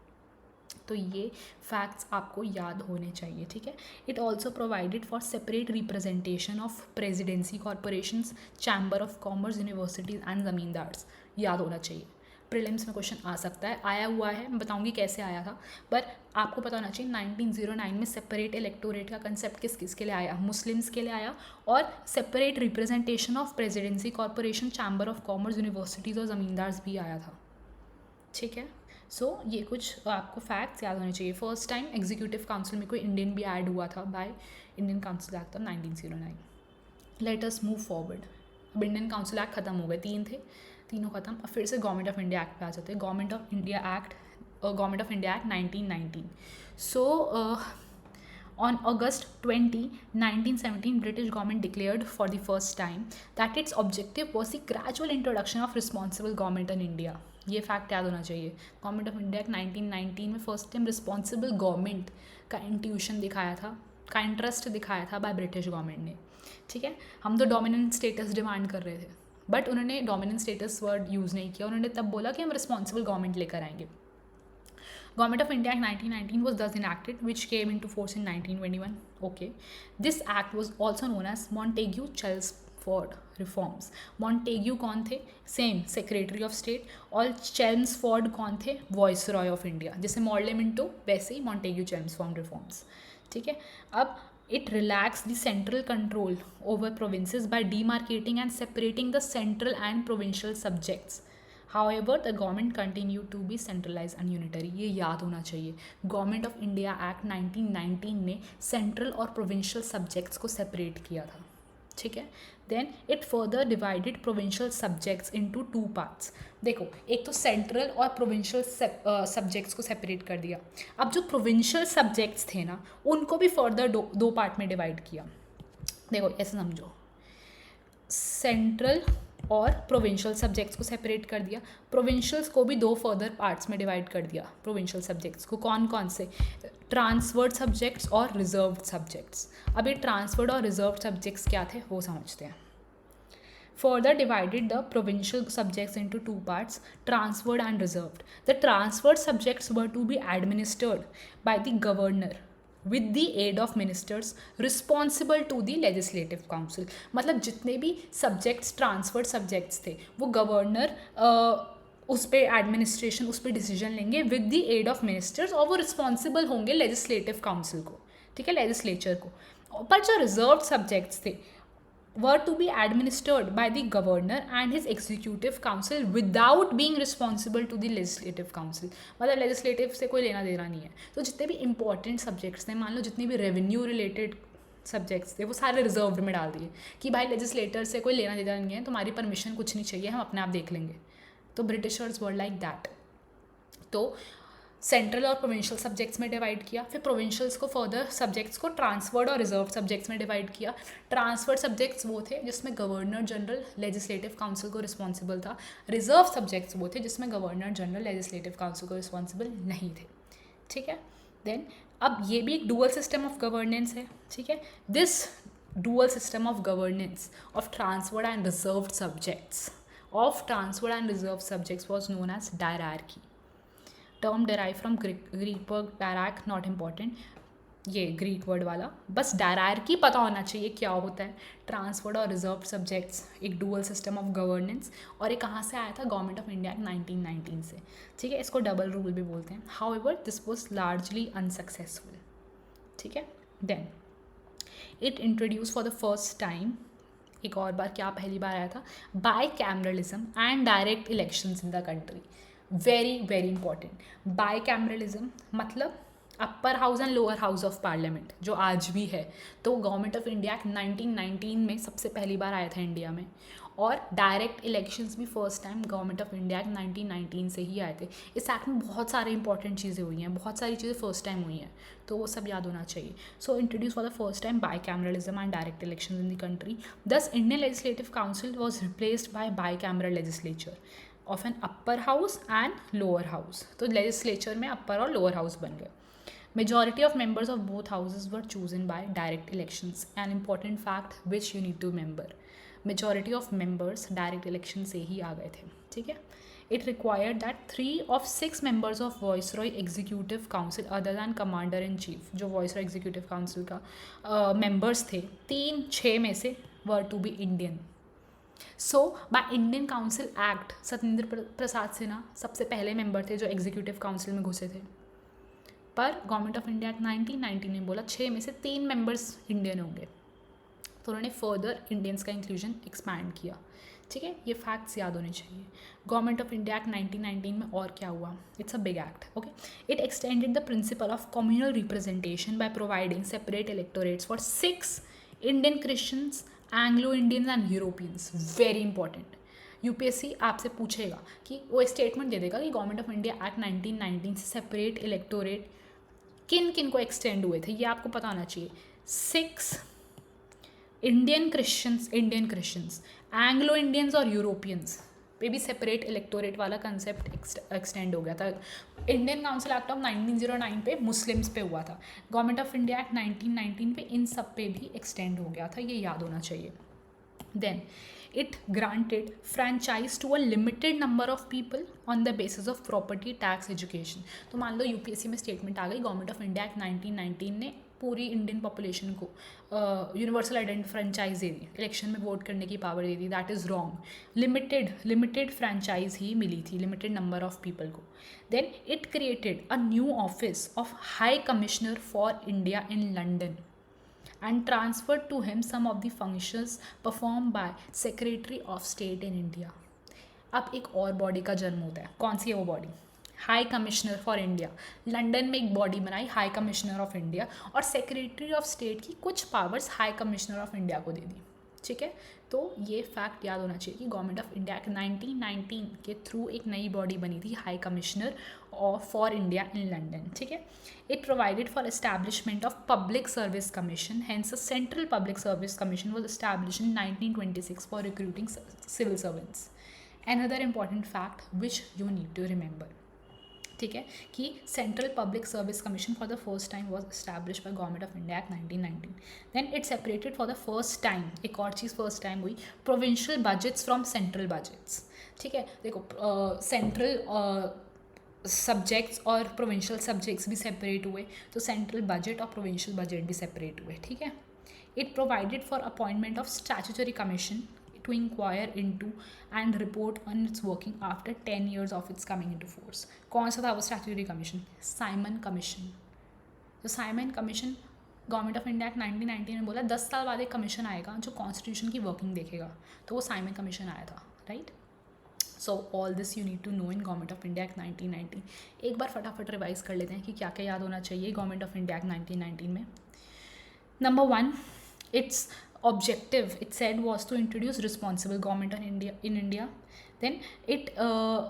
तो ये फैक्ट्स आपको याद होने चाहिए. ठीक है, it also provided for separate representation of presidency corporations, chamber of commerce, universities and zamindars. याद होना चाहिए, प्रीलिम्स में क्वेश्चन आ सकता है, आया हुआ है, मैं बताऊंगी कैसे आया था, पर आपको पता होना चाहिए 1909 में सेपरेट इलेक्टोरेट का कंसेप्ट किस किस के लिए आया, मुस्लिम्स के लिए आया, और separate representation of presidency corporation, chamber of commerce, universities और ज़मींदार्स भी आया था. ठीक है, सो ये कुछ आपको फैक्ट्स याद होने चाहिए. फर्स्ट टाइम एग्जीक्यूटिव काउंसिल में कोई इंडियन भी ऐड हुआ था bye Indian council act of 1909. Late us move forward. अब इंडियन काउंसिल एक्ट खत्म हो गए, 3 थे, तीनों खत्म. अब फिर से गवर्नमेंट ऑफ इंडिया एक्ट पे आ जाते हैं. Government of India act 1919. So on August 20, 1917, British government declared for the first time that its objective was the gradual introduction of responsible government in India. ये फैक्ट याद होना चाहिए. Government of India 1919 में first time responsible government का intuition दिखाया था, का interest दिखाया था बाय ब्रिटिश गवर्नमेंट ने. ठीक है, हम तो डोमिनेंट स्टेटस डिमांड कर रहे थे, बट उन्होंने डोमिनेंट स्टेटस वर्ड यूज़ नहीं किया. उन्होंने तब बोला कि हम रिस्पॉन्सिबल गवर्नमेंट लेकर आएंगे. Government of India Act 1919 was thus enacted, which came into force in 1921. Okay, this act was also known as Montagu-Chelmsford reforms. Montagu कौन थे, सेम सेक्रेटरी ऑफ स्टेट, और चेल्मसफोर्ड कौन थे, वाइसरॉय ऑफ इंडिया. जैसे Morley Minto वैसे ही Montagu चेल्मसफोर्ड reforms. ठीक है, अब it relaxed the central control over provinces by demarcating and separating the central and provincial subjects. However, the government continued to be centralized and unitary. ये याद होना चाहिए. Government of India act 1919 ने central और provincial subjects को separate किया था. ठीक है, then it further divided provincial subjects into 2 parts. देखो, एक तो सेंट्रल और प्रोविंशियल सब्जेक्ट्स को सेपरेट कर दिया. अब जो प्रोविंशियल सब्जेक्ट्स थे ना, उनको भी फर्दर दो पार्ट में डिवाइड किया. देखो ऐसे समझो, सेंट्रल और प्रोविंशियल सब्जेक्ट्स को सेपरेट कर दिया. प्रोविंशियल्स को भी 2 फर्दर पार्ट्स में डिवाइड कर दिया. प्रोविंशियल सब्जेक्ट्स को कौन कौन से, ट्रांसफर्ड सब्जेक्ट्स और रिजर्व्ड सब्जेक्ट्स. अभी ट्रांसफर्ड और रिजर्व्ड सब्जेक्ट्स क्या थे वो समझते हैं. Further divided the provincial subjects into 2 parts, transferred and reserved. The transferred subjects were to be administered by the governor with the aid of ministers responsible to the legislative council. मतलब जितने भी subjects transferred subjects थे वो governor उस पर administration, उस पर decision लेंगे with the aid of ministers, और वो रिस्पॉन्सिबल होंगे लेजिस्लेटिव काउंसिल को. ठीक है, लेजिस्लेचर को. पर जो रिजर्व्ड सब्जेक्ट्स थे were to be administered by the governor and his executive council without being responsible to the legislative council. मतलब लेजिस्लेटिव से कोई लेना देना नहीं है. तो जितने भी इंपॉर्टेंट सब्जेक्ट्स थे, मान लो जितने भी रेवेन्यू रिलेटेड सब्जेक्ट्स थे, वो सारे रिजर्व्ड में डाल दिए कि भाई लेजिस्लेटर से कोई लेना देना नहीं है, तुम्हारी परमिशन कुछ नहीं चाहिए, हम अपने आप देख लेंगे. तो ब्रिटिशर्स वर लाइक दैट. तो सेंट्रल और प्रोविंशियल सब्जेक्ट्स में डिवाइड किया. फिर प्रोविंशियल्स को फर्दर सब्जेक्ट्स को ट्रांसफर्ड और रिजर्व सब्जेक्ट्स में डिवाइड किया. ट्रांसफर्ड सब्जेक्ट्स वो थे जिसमें गवर्नर जनरल लेजिस्लेटिव काउंसिल को रिस्पॉन्सिबल था. रिजर्व सब्जेक्ट्स वो थे जिसमें गवर्नर जनरल लेजिस्लेटिव काउंसिल को रिस्पॉन्सिबल नहीं थे. ठीक है, देन अब ये भी एक डुअल सिस्टम ऑफ गवर्नेंस है. ठीक है, this dual system of governance of transferred and reserved subjects was known as dyarchy. Term derive from Greek word diarch, not important, ये ग्रीक वर्ड वाला, बस डायरार्की पता होना चाहिए क्या होता है. ट्रांसफर्ड और रिजर्व सब्जेक्ट्स एक डुअल सिस्टम ऑफ गवर्नेंस, और ये कहाँ से आया था, गवर्नमेंट ऑफ इंडिया 1919 से. ठीक है, इसको डबल रूल भी बोलते हैं. However this was largely unsuccessful. ठीक है, then it introduce for the first time, एक और बार क्या पहली बार आया था, bicameralism and direct elections in the country. Very very important. Bicameralism मतलब upper house and lower house of parliament जो आज भी है, तो गवर्नमेंट ऑफ इंडिया एक्ट 1919 में सबसे पहली बार आया था इंडिया में, और डायरेक्ट इलेक्शंस भी first time government of India act 1919 से ही आए थे। इस एक्ट में बहुत सारे इंपॉर्टेंट चीज़ें हुई हैं, बहुत सारी चीज़ें फर्स्ट टाइम हुई हैं, तो वो सब याद होना चाहिए। So introduce for the first time bicameralism and direct election in the country, this Indian legislative council was replaced bicameral legislature of an upper house and lower house. तो legislature में upper और lower house बन गए। Majority of members of both houses were chosen by direct elections. An important fact which you need to remember. Majority of members direct election से ही आ गए थे, ठीक है। It required that 3 of 6 members of Viceroy Executive Council other than Commander in Chief, जो Viceroy Executive Council का members थे, 3-6 में से were to be Indian. So by Indian council act Satyendra Prasad Sinha सबसे पहले मेंबर थे जो एग्जीक्यूटिव काउंसिल में घुसे थे, पर गवर्नमेंट ऑफ इंडिया एक्ट 1919 ने बोला 6 में से 3 मेंबर्स इंडियन होंगे, तो उन्होंने फर्दर इंडियंस का इंक्लूजन एक्सपैंड किया, ठीक है। ये फैक्ट्स याद होने चाहिए। गवर्नमेंट ऑफ इंडिया एक्ट 1919 में और क्या हुआ, it's a big act, okay. It extended the principle of communal representation by providing separate electorates for 6 Indian Christians, Anglo Indians and Europeans. Very important, UPSC आपसे पूछेगा कि वो स्टेटमेंट दे देगा कि गवर्नमेंट ऑफ इंडिया एक्ट 1919 से separate electorate किन किन को एक्सटेंड हुए थे, ये आपको पता होना चाहिए। 6 इंडियन क्रिश्चियंस, एंग्लो इंडियंस और यूरोपियंस पे भी सेपरेट इलेक्टोरेट वाला कंसेप्ट एक्सटेंड हो गया था। इंडियन काउंसिल एक्ट ऑफ 1909 पे मुस्लिम्स पे हुआ था, गवर्नमेंट ऑफ इंडिया एक्ट 1919 पे इन सब पे भी एक्सटेंड हो गया था, ये याद होना चाहिए। Then it granted franchise to a limited number of people on the basis of property tax education। तो मान लो यूपीएससी में स्टेटमेंट आ गई गवर्नमेंट ऑफ इंडिया एक्ट 1919 ने पूरी इंडियन पॉपुलेशन को यूनिवर्सल आइडेंटिटी फ्रेंचाइज दे दी, इलेक्शन में वोट करने की पावर दे दी, that is wrong. Limited franchise ही मिली थी लिमिटेड नंबर ऑफ पीपल को। Then it created a new office of high commissioner for India in London and transferred to him some of the functions performed by Secretary of State in India। अब एक और body का जन्म होता है, कौन सी है वो body? High commissioner for India. London में एक बॉडी बनाई हाई कमिश्नर ऑफ इंडिया, और सेक्रेटरी ऑफ स्टेट की कुछ powers high commissioner of India को दे दी, ठीक है। तो ये फैक्ट याद होना चाहिए कि गवर्नमेंट ऑफ इंडिया एक्ट 1919 के थ्रू एक नई बॉडी बनी थी high commissioner for India in London, ठीक है। It provided for establishment of public service commission, hence a central public service commission was established in 1926 for recruiting civil servants. Another important fact which you need to remember, ठीक है, कि central public service commission for the first time was establish by government of India act 1919। Then it separated for the first time, एक और चीज़ first time हुई, provincial budgets from central budgets, ठीक है। देखो central subjects और provincial subjects भी separate हुए, तो सेंट्रल बजट और प्रोविंशियल बजट भी सेपरेट हुए, ठीक है। It provided for appointment of statutory commission to inquire into and report on its working after 10 years of its coming into force। कौन सा था वो स्टैट्यूटरी कमीशन? साइमन कमीशन। तो Simon commission government of India act 1919 में बोला 10 साल बाद एक कमीशन आएगा जो कॉन्स्टिट्यूशन की वर्किंग देखेगा, तो वो साइमन कमीशन आया था, right. So all this you need to know in government of India act 1919। एक बार फटाफट रिवाइज कर लेते हैं कि क्या क्या याद होना चाहिए गवर्नमेंट ऑफ इंडिया एक्ट 1919 में। Number 1, it's objective it said was to introduce responsible government in India। Then it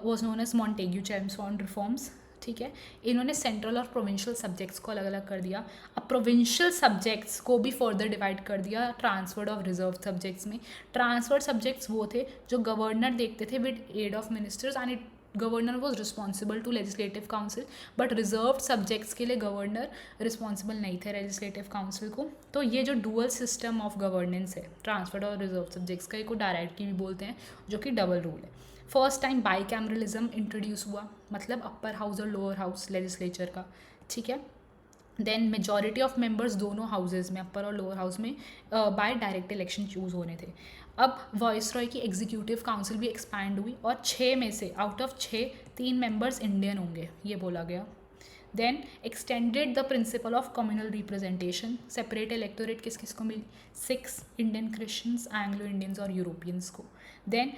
was known as Montagu-Chelmsford reforms, ठीक है। इन्होंने सेंट्रल और प्रोविंशियल सब्जेक्ट्स को अलग अलग कर दिया। अब प्रोविंशियल सब्जेक्ट्स को भी फर्दर डिवाइड कर दिया ट्रांसफर्ड ऑफ रिजर्व सब्जेक्ट्स में। ट्रांसफर्ड सब्जेक्ट्स वो थे जो गवर्नर देखते थे with aid of ministers, and it governor was responsible to legislative council, but reserve subjects के लिए गवर्नर रिस्पॉन्सिबल नहीं थे लेजिस्लेटिव काउंसिल को। तो ये जो डुअल सिस्टम ऑफ गवर्नेंस है ट्रांसफर्ड और रिजर्व सब्जेक्ट्स का, एक को डायरेक्ट की भी बोलते हैं, जो कि डबल रूल है। First time by cameralism introduce हुआ, मतलब अपर हाउस और लोअर हाउस लेजिस्लेचर का, ठीक है। देन मेजॉरिटी ऑफ मेंबर्स दोनों हाउसेज में, अपर और लोअर हाउस में, बाय डायरेक्ट इलेक्शन चूज होने थे। अब वॉइसरॉय की एग्जीक्यूटिव काउंसिल भी एक्सपैंड हुई, और 6 में से आउट ऑफ 6 3 मेंबर्स इंडियन होंगे, ये बोला गया। Then extended the principle of communal representation, separate electorate किस किस को मिली? 6 इंडियन क्रिश्चियंस, एंग्लो इंडियंस और यूरोपियंस को। देन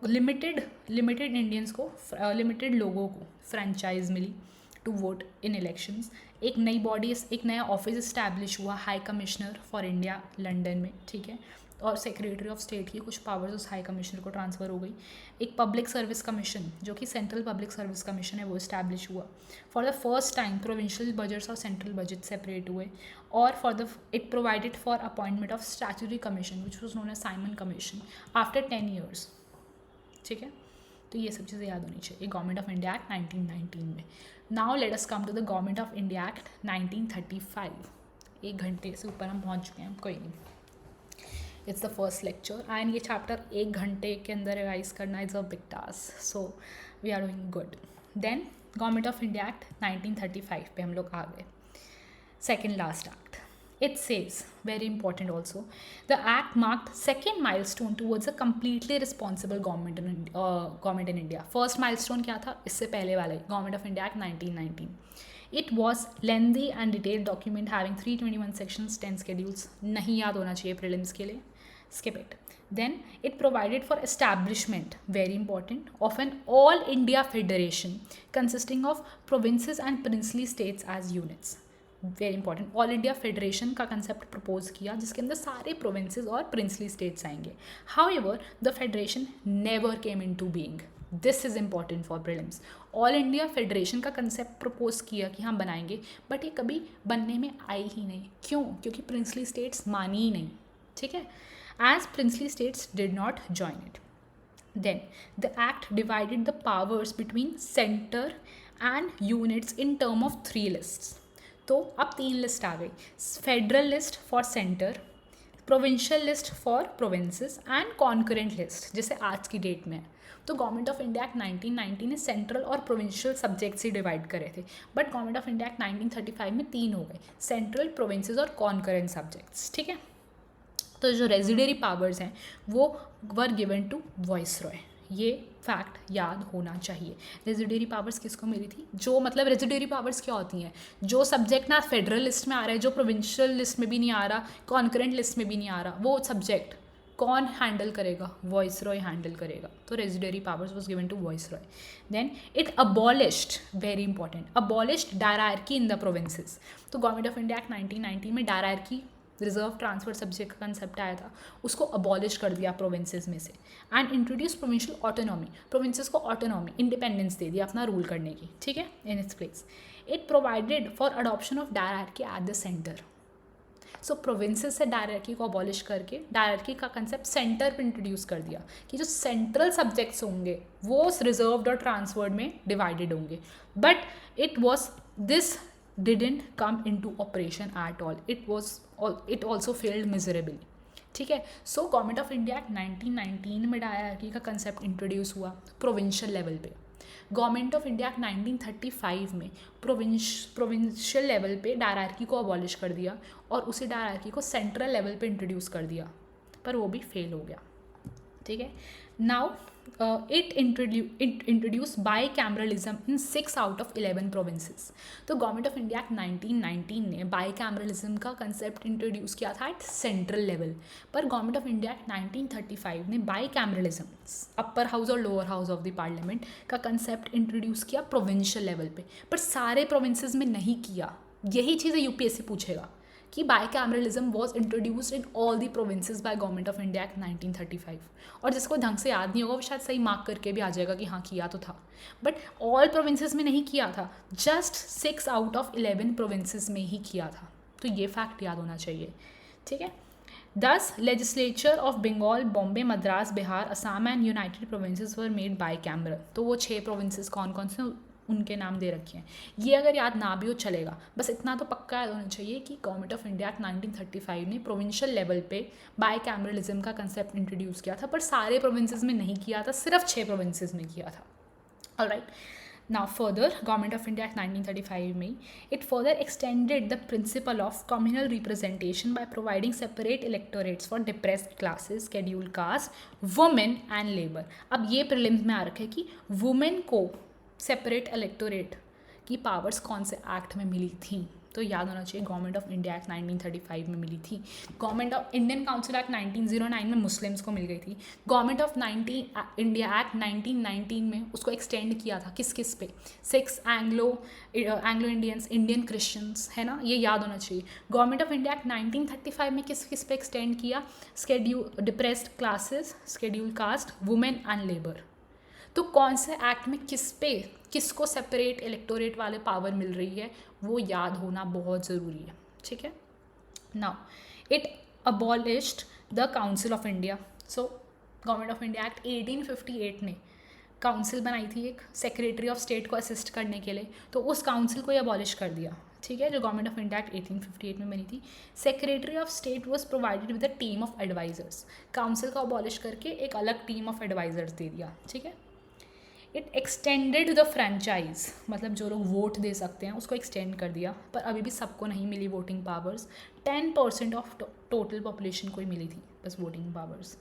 लिमिटेड इंडियंस को, लिमिटेड लोगों को फ्रेंचाइज मिली टू वोट इन इलेक्शंस। एक नई बॉडी, एक नया ऑफिस इस्टेब्लिश हुआ, high commissioner for India London में, ठीक है, और सेक्रेटरी ऑफ स्टेट की कुछ पावर्स उस हाई कमिश्नर को ट्रांसफ़र हो गई। एक पब्लिक सर्विस कमीशन जो कि सेंट्रल पब्लिक सर्विस कमीशन है वो इस्टेब्लिश हुआ। For the first time provincial budgets और सेंट्रल बजट सेपरेट हुए। और it provided for appointment of statutory commission which was known as Simon commission after 10 years, ठीक है। तो ये सब चीज़ें याद होनी चाहिए गवर्नमेंट ऑफ इंडिया एक्ट 1919 में। Now let us come to the government of India act 1935। 1 घंटे से ऊपर हम पहुंच चुके हैं, कोई नहीं, it's the first lecture and ये चैप्टर 1 घंटे के अंदर रिवाइज करना is a big task, so we are doing good. देन गवर्नमेंट ऑफ इंडिया एक्ट 1935 पे हम लोग आ गए, second last act. It says, very important also, the act marked second milestone towards a completely responsible government in India. First milestone क्या था इससे पहले वाला Government of India Act 1919. It was lengthy and detailed document having 321 sections, 10 schedules. नहीं याद होना चाहिए prelims के लिए, skip it. Then it provided for establishment, very important, of an all India federation consisting of provinces and princely states as units. Very important, all India federation का concept propose किया जिसके अंदर सारे प्रोविंसेस और princely states आएंगे। However the federation never came into being, this is important for prelims. All India federation का concept propose किया कि हम बनाएंगे, बट ये कभी बनने में आई ही नहीं। क्यों? क्योंकि प्रिंसली स्टेट्स मानी ही नहीं, ठीक है, as princely states did not join it. Then the act divided the powers between centre and units in term of 3 lists। तो अब 3 लिस्ट आ गई, federal list for centre, provincial list for provinces and concurrent list जैसे आज की date में है। तो गवर्नमेंट ऑफ इंडिया एक्ट 1919 ने सेंट्रल और प्रोविंशियल सब्जेक्ट्स ही डिवाइड करे थे, but government of India act 1935 में 3 हो गए, सेंट्रल, प्रोविंसेस और कॉन्करेंट सब्जेक्ट्स, ठीक है। तो जो रेजिडरी पावर्स हैं वो वर गिवन टू वाइसरॉय, ये फैक्ट याद होना चाहिए। रेजिडरी पावर्स किसको मिली थी? जो मतलब रेजिडरी पावर्स क्या होती हैं? जो सब्जेक्ट ना फेडरल लिस्ट में आ रहा है, जो प्रोविंशियल लिस्ट में भी नहीं आ रहा, कॉन्करेंट लिस्ट में भी नहीं आ रहा, वो सब्जेक्ट कौन हैंडल करेगा? वॉइसरॉय हैंडल करेगा। तो residuary powers was given to viceroy. Then it abolished, very important, abolished dyarchy in the provinces. तो गवर्नमेंट ऑफ इंडिया एक्ट 1919 में डायरार्की, रिजर्व ट्रांसफर सब्जेक्ट का कंसेप्ट आया था, उसको अबॉलिश कर दिया प्रोविंसेस में से, and introduce provincial autonomy, provinces को ऑटोनॉमी, इंडिपेंडेंस दे दिया अपना रूल करने की, ठीक है, in its place. It provided for adoption of dyarchy at the centre. So provinces से डायरार्की को अबॉलिश करके डायरार्की का कंसेप्ट सेंटर पर इंट्रोड्यूस कर दिया कि जो सेंट्रल सब्जेक्ट्स होंगे वो रिजर्व्ड और ट्रांसफर्ड में डिवाइडेड होंगे, but it was this didn't come into operation at all, it also failed miserably, ठीक है। So government of India act 1919 में डायरार्की का कंसेप्ट इंट्रोड्यूस हुआ प्रोविंशियल लेवल पे। गवर्नमेंट ऑफ इंडिया एक्ट 1935 में प्रोविंशियल लेवल पे डायरार्की को अबॉलिश कर दिया और उसी डायरार्की को सेंट्रल लेवल पे इंट्रोड्यूस कर दिया, पर वो भी फेल हो गया, ठीक है। Now it introduced bicameralism in 6 out of 11 provinces। तो गवर्नमेंट ऑफ इंडिया एक्ट 1919 ने बाईकैमरलिज्म का कंसेप्ट इंट्रोड्यूस किया था एट सेंट्रल लेवल, पर गवर्नमेंट ऑफ इंडिया एक्ट 1935 ने बाईकैमरलिज्म, अपर हाउस और lower house of the parliament का कंसेप्ट इंट्रोड्यूस किया प्रोविंशियल लेवल पे, पर सारे प्रोविंसेस में नहीं किया। यही चीज़ें यूपीएससी पूछेगा कि bicameralism was introduced in all the provinces bye government of India act 1935। और जिसको ढंग से याद नहीं होगा वो शायद सही मार्क करके भी आ जाएगा कि हाँ किया तो था, बट ऑल प्रोविंसेस में नहीं किया था, जस्ट 6 out of 11 प्रोविंसेस में ही किया था। तो ये फैक्ट याद होना चाहिए, ठीक है। This legislature of Bengal, Bombay, Madras, Bihar, Assam and united provinces were made bicameral. तो वो 6 प्रोविंसेस कौन कौन से उनके नाम दे रखे हैं, ये अगर याद ना भी हो चलेगा, बस इतना तो पक्का याद होना चाहिए कि गवर्नमेंट ऑफ इंडिया एक्ट 1935 ने प्रोविंशियल लेवल पे बाईकैमरलिज्म का कंसेप्ट इंट्रोड्यूस किया था, पर सारे प्रोविंसेस में नहीं किया था, सिर्फ 6 प्रोविंसेस में किया था। Alright, now further government of India act 1935 में it further extended the principle of communal representation by providing separate electorates for depressed classes, scheduled caste, women and labour. अब ये प्रीलिम्स में आ रखे कि वुमेन को सेपरेट इलेक्टोरेट की powers कौन से एक्ट में मिली थी, तो याद होना चाहिए गवर्नमेंट ऑफ इंडिया एक्ट 1935 में मिली थी। Government of Indian council act 1909 में मुस्लिम्स को मिल गई थी। गवर्नमेंट ऑफ इंडिया एक्ट 1919 में उसको एक्सटेंड किया था किस किस पे, 6 एंग्लो इंडियंस, इंडियन क्रिश्चियंस, है ना, ये याद होना चाहिए। गवर्नमेंट ऑफ इंडिया एक्ट 1935 में किस किस पे एक्सटेंड किया, schedule depressed classes, schedule cast, women and labour. तो कौन से एक्ट में किसको सेपरेट इलेक्टोरेट वाले पावर मिल रही है वो याद होना बहुत ज़रूरी है, ठीक है। Now it abolished the council of India. So government of India act 1858 ने काउंसिल बनाई थी एक सेक्रेटरी ऑफ स्टेट को असिस्ट करने के लिए, तो उस काउंसिल को ही अबॉलिश कर दिया, ठीक है, जो गवर्नमेंट ऑफ इंडिया एक्ट 1858 में बनी थी। Secretary of state was provided with a team of advisers. Council को अबॉलिश करके एक अलग टीम ऑफ एडवाइजर्स दे दिया, ठीक है। इट एक्सटेंडेड द फ्रेंचाइज, मतलब जो लोग वोट दे सकते हैं उसको एक्सटेंड कर दिया, पर अभी भी सबको नहीं मिली voting powers. 10% of total population को ही मिली थी बस voting powers.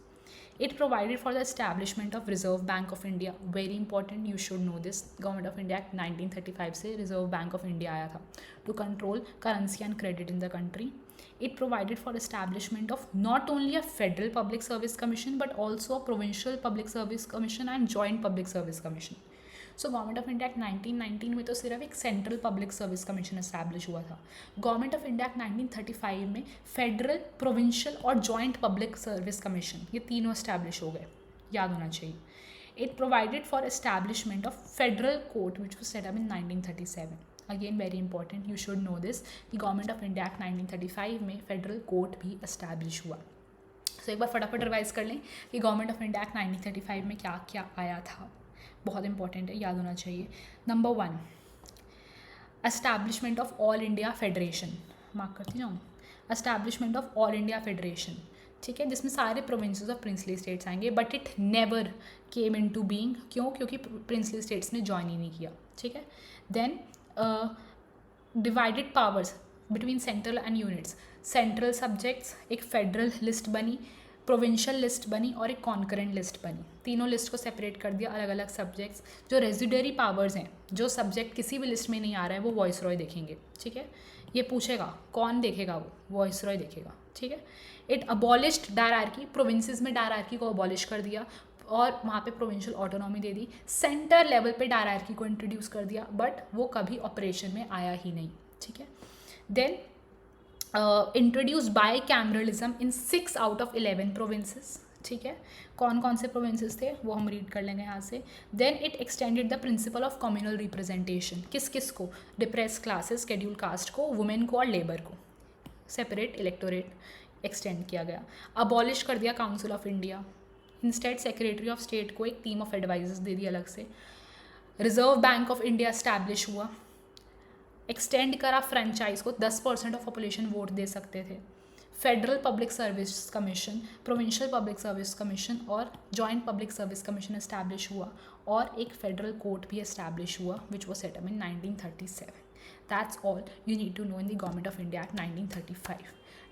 It provided for the establishment of reserve bank of India, very important, you should know this. Government of India act 1935 से रिजर्व बैंक ऑफ इंडिया आया था to control currency and credit in the country. It provided for establishment of not only a federal public service commission but also a provincial public service commission and joint public service commission. So government of India act 1919 में तो सिर्फ एक central public service commission establish हुआ था। Government of India act 1935 में federal, provincial और joint public service commission, ये तीनों एस्टैब्लिश हो गए, याद होना चाहिए। It provided for establishment of federal court which was set up in 1937। Again very important, you should know this कि गवर्नमेंट ऑफ इंडिया एक्ट 1935 में फेडरल कोर्ट भी एस्टैब्लिश हुआ। सो एक बार फटाफट रिवाइज कर लें कि गवर्नमेंट ऑफ इंडिया एक्ट 1935 में क्या क्या आया था, बहुत इंपॉर्टेंट है, याद होना चाहिए। Number 1, establishment of all India federation, mark करती जाऊँ, establishment of all India federation, ठीक है, जिसमें सारे प्रोविंसेस ऑफ प्रिंसली स्टेट्स आएंगे, but it never came into being, क्यों, क्योंकि प्रिंसली स्टेट्स ने ज्वाइन ही नहीं किया, ठीक है। Then divided powers between central and units, central subjects, एक फेडरल लिस्ट बनी, प्रोविंशियल लिस्ट बनी और एक कॉन्करेंट लिस्ट बनी। तीनों लिस्ट को सेपरेट कर दिया, अलग अलग सब्जेक्ट्स। जो रेजिडरी पावर्स हैं, जो सब्जेक्ट किसी भी लिस्ट में नहीं आ रहा है वो वॉइस रॉय देखेंगे, ठीक है। ये पूछेगा कौन देखेगा, वो वॉइस रॉय देखेगा, ठीक है। इट अबॉलिश्ड डायरार्की, प्रोविंसेस में डायरार्की को अबॉलिश कर दिया और वहाँ पे प्रोविंशियल ऑटोनॉमी दे दी। सेंटर लेवल पे डायरार्की को इंट्रोड्यूस कर दिया, बट वो कभी ऑपरेशन में आया ही नहीं, ठीक है। Then introduce by cameralism in 6 out of 11 provinces, ठीक है। कौन कौन से प्रोविंसेस थे वो हम रीड कर लेंगे यहाँ से। Then it extended the principle of communal representation, किस किस को, डिप्रेस क्लासेस, शेड्यूल कास्ट को, वुमेन को और लेबर को, सेपरेट इलेक्टोरेट एक्सटेंड किया गया। अबॉलिश कर दिया council of India, instead secretary of state को एक टीम ऑफ एडवाइजर्स दे दी अलग से। Reserve bank of India establish हुआ, एक्सटेंड करा फ्रेंचाइज को, 10% ऑफ पॉपुलेशन वोट दे सकते थे। Federal public service commission, provincial public service commission और joint public service commission establish हुआ और एक फेडरल कोर्ट भी एस्टैब्लिश हुआ which was set up in 1937। That's all you need to know in the Government of India Act 1935.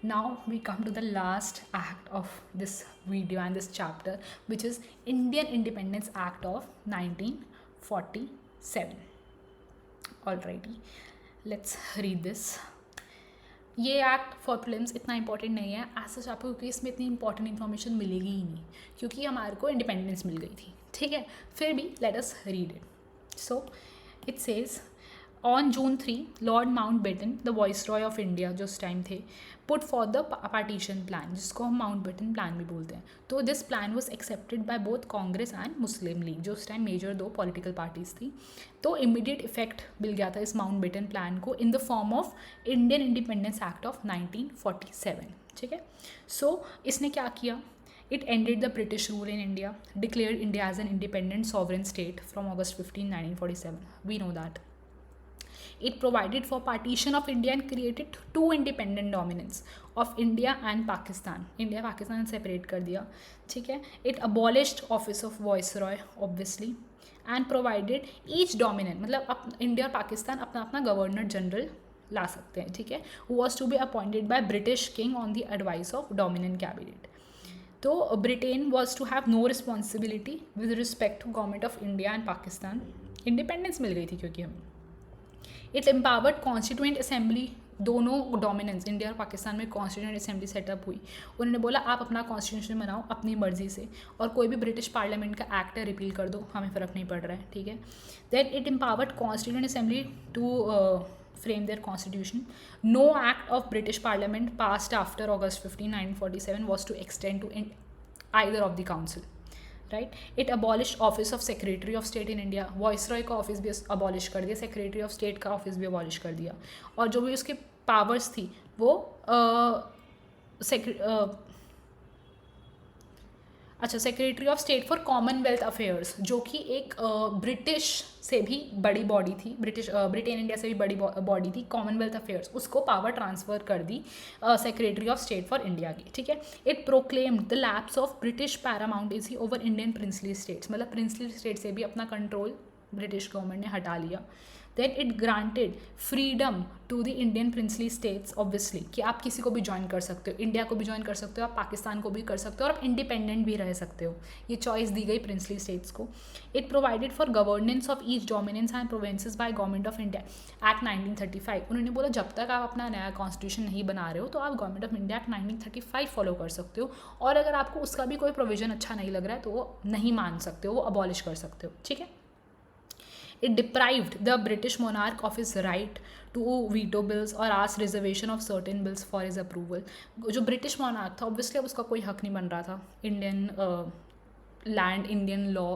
Now we come to the last act of this video and this chapter, which is Indian Independence Act of 1947. Alrighty, let's read this. ये act for prelims इतना important नहीं है as such आपको, क्योंकि इसमें इतनी important information मिलेगी ही नहीं, क्योंकि हमारे को इंडिपेंडेंस मिल गई थी, ठीक है। फिर भी late us read it. So it says, on June 3 Lord Mountbatten, the viceroy of India जो उस टाइम थे, put for the partition plan, जिसको हम माउंटबेटन प्लान भी बोलते हैं। तो this plan was accepted by both Congress and Muslim league, जो उस टाइम मेजर 2 पॉलिटिकल पार्टीज थी। तो इमीडिएट इफेक्ट मिल गया था इस माउंटबेटन प्लान को in the form of Indian independence act of 1947, ठीक है। सो इसने क्या किया, it ended the British rule in India, declared India as an independent sovereign state from August 15, 1947. We know that. It provided for partition of India and created 2 independent dominants of India and Pakistan. India Pakistan separate कर दिया, ठीक है. It abolished office of viceroy obviously and provided each dominant, मतलब India और पाकिस्तान अपना अपना governor general ला सकते हैं, ठीक है. Who was to be appointed by British king on the advice of dominant cabinet. तो Britain was to have no responsibility with respect to government of India and Pakistan. Independence मिल गई थी क्योंकि हमें. इट एम्पावर्ड कॉन्स्टिट्यूएंट असेंबली दोनों dominions India और पाकिस्तान में constituent assembly setup हुई। उन्होंने बोला आप अपना कॉन्स्टिट्यूशन बनाओ अपनी मर्जी से, और कोई भी ब्रिटिश पार्लियामेंट का एक्ट है रिपील कर दो, हमें फ़र्क नहीं पड़ रहा है, ठीक है। Then it empowered constituent assembly to frame their constitution. No act of British Parliament passed after August 15, 1947 was to extend to either of the council. Right, it abolish office of secretary of state in India, viceroy का office भी abolish कर दिया, secretary of state का office भी abolish कर दिया, और जो भी उसके पावर्स थी वो secretary of state for Commonwealth affairs, जो कि एक ब्रिटिश से भी बड़ी बॉडी थी, ब्रिटेन इंडिया से भी बड़ी बॉडी थी, कॉमनवेल्थ अफेयर्स, उसको पावर ट्रांसफ़र कर दी secretary of state for India की, ठीक है। It proclaimed the lapse of British paramountcy over Indian princely states, मतलब प्रिंसली स्टेट से भी अपना कंट्रोल ब्रिटिश गवर्नमेंट ने हटा लिया। Then it granted freedom to the Indian princely states, obviously, कि आप किसी को भी ज्वाइन कर सकते हो, इंडिया को भी ज्वाइन कर सकते हो, आप पाकिस्तान को भी कर सकते हो, और आप इंडिपेंडेंट भी रह सकते हो, ये चॉइस दी गई प्रिंसली स्टेट्स को। It provided for governance of each dominance and provinces bye government of India act 1935। उन्होंने बोला जब तक आप अपना नया कॉन्स्टिट्यूशन नहीं बना रहे हो तो आप government of India act 1935 follow कर सकते हो, और अगर आपको उसका भी कोई प्रोविजन अच्छा नहीं लग रहा है तो वो नहीं मान सकते हो, वो अबॉलिश कर सकते हो, ठीक है। It deprived the British monarch of his right to veto bills or ask reservation of certain bills for his approval. जो ब्रिटिश monarch था ऑब्वियसली अब उसका कोई हक नहीं बन रहा था इंडियन लैंड इंडियन लॉ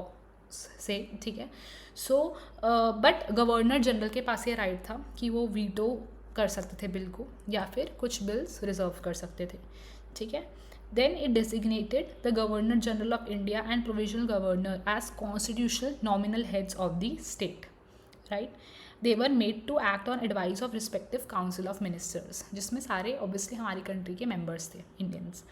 से, ठीक है। सो बट गवर्नर जनरल के पास ये राइट था कि वो वीटो कर सकते थे बिल को, या फिर कुछ बिल्स रिजर्व कर सकते थे, ठीक है। Then it designated the Governor General of India and Provisional Governor as constitutional nominal heads of the state, right? They were made to act on advice of respective council of ministers, जिसमें सारे obviously हमारी country के members थे Indians.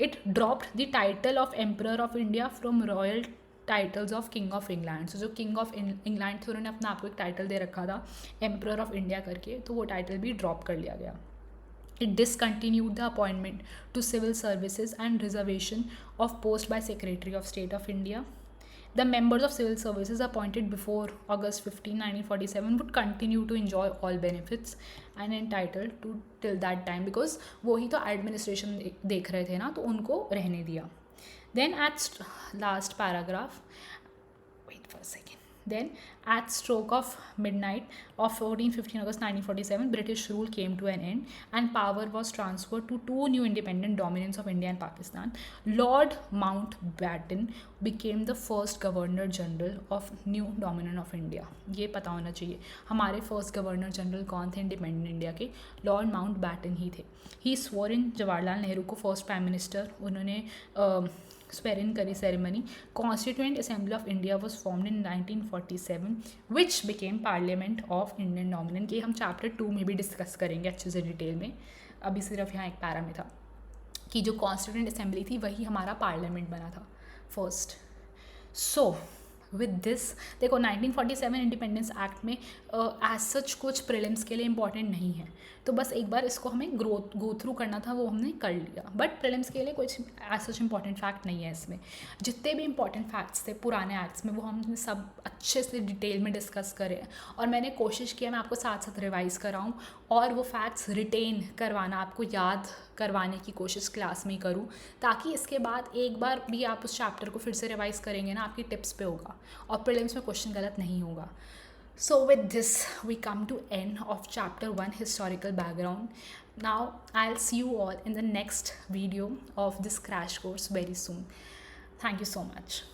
It dropped the title of Emperor of India from royal titles of King of England. So जो King of England थे उन्होंने अपना आपको एक टाइटल दे रखा था Emperor of India करके, तो वो टाइटल भी ड्रॉप कर लिया गया। It discontinued the appointment to civil services and reservation of post by Secretary of State of India. The members of civil services appointed before August 15, 1947 would continue to enjoy all benefits and entitled to till that time, because वो ही तो administration देख रहे थे ना, तो उनको रहने दिया। Then at last paragraph, wait for a second. Then, at stroke of midnight of 14-15 August 1947, British rule came to an end and power was transferred to two new independent dominants of India and Pakistan. Lord Mountbatten became the first Governor General of new dominant of India. ये पता होना चाहिए हमारे first governor general कौन थे independent India के, Lord Mountbatten ही थे। ही swore इन जवाहरलाल नेहरू को फर्स्ट प्राइम मिनिस्टर, उन्होंने swear in करी ceremony. Constituent assembly of India was formed in 1947 which became parliament of Indian dominant. ये हम चैप्टर 2 में भी डिस्कस करेंगे अच्छे से डिटेल में, अभी सिर्फ यहाँ एक पैरा में था कि जो कॉन्स्टिट्यूएंट असेंबली थी वही हमारा पार्लियामेंट बना था फर्स्ट। सो विद दिस देखो 1947 इंडिपेंडेंस एक्ट में एज सच कुछ प्रीलिम्स के लिए इंपॉर्टेंट नहीं है, तो बस एक बार इसको हमें गो थ्रू करना था, वो हमने कर लिया। बट प्रीलिम्स के लिए कुछ एज सच इंपॉर्टेंट फैक्ट नहीं है इसमें। जितने भी इंपॉर्टेंट फैक्ट्स थे पुराने एक्ट्स में वो हमने सब अच्छे से डिटेल में डिस्कस करे, और मैंने कोशिश किया मैं आपको साथ साथ रिवाइज कराऊँ और वो फैक्ट्स रिटेन करवाना, आपको याद करवाने की कोशिश क्लास में करूँ, ताकि इसके बाद एक बार भी आप उस चैप्टर को फिर से रिवाइज करेंगे ना, आपकी टिप्स पे होगा और प्रीलिम्स में क्वेश्चन गलत नहीं होगा। So with this we come to end of chapter 1 historical background. Now I'll see you all in the next video of this crash course very soon. Thank you so much.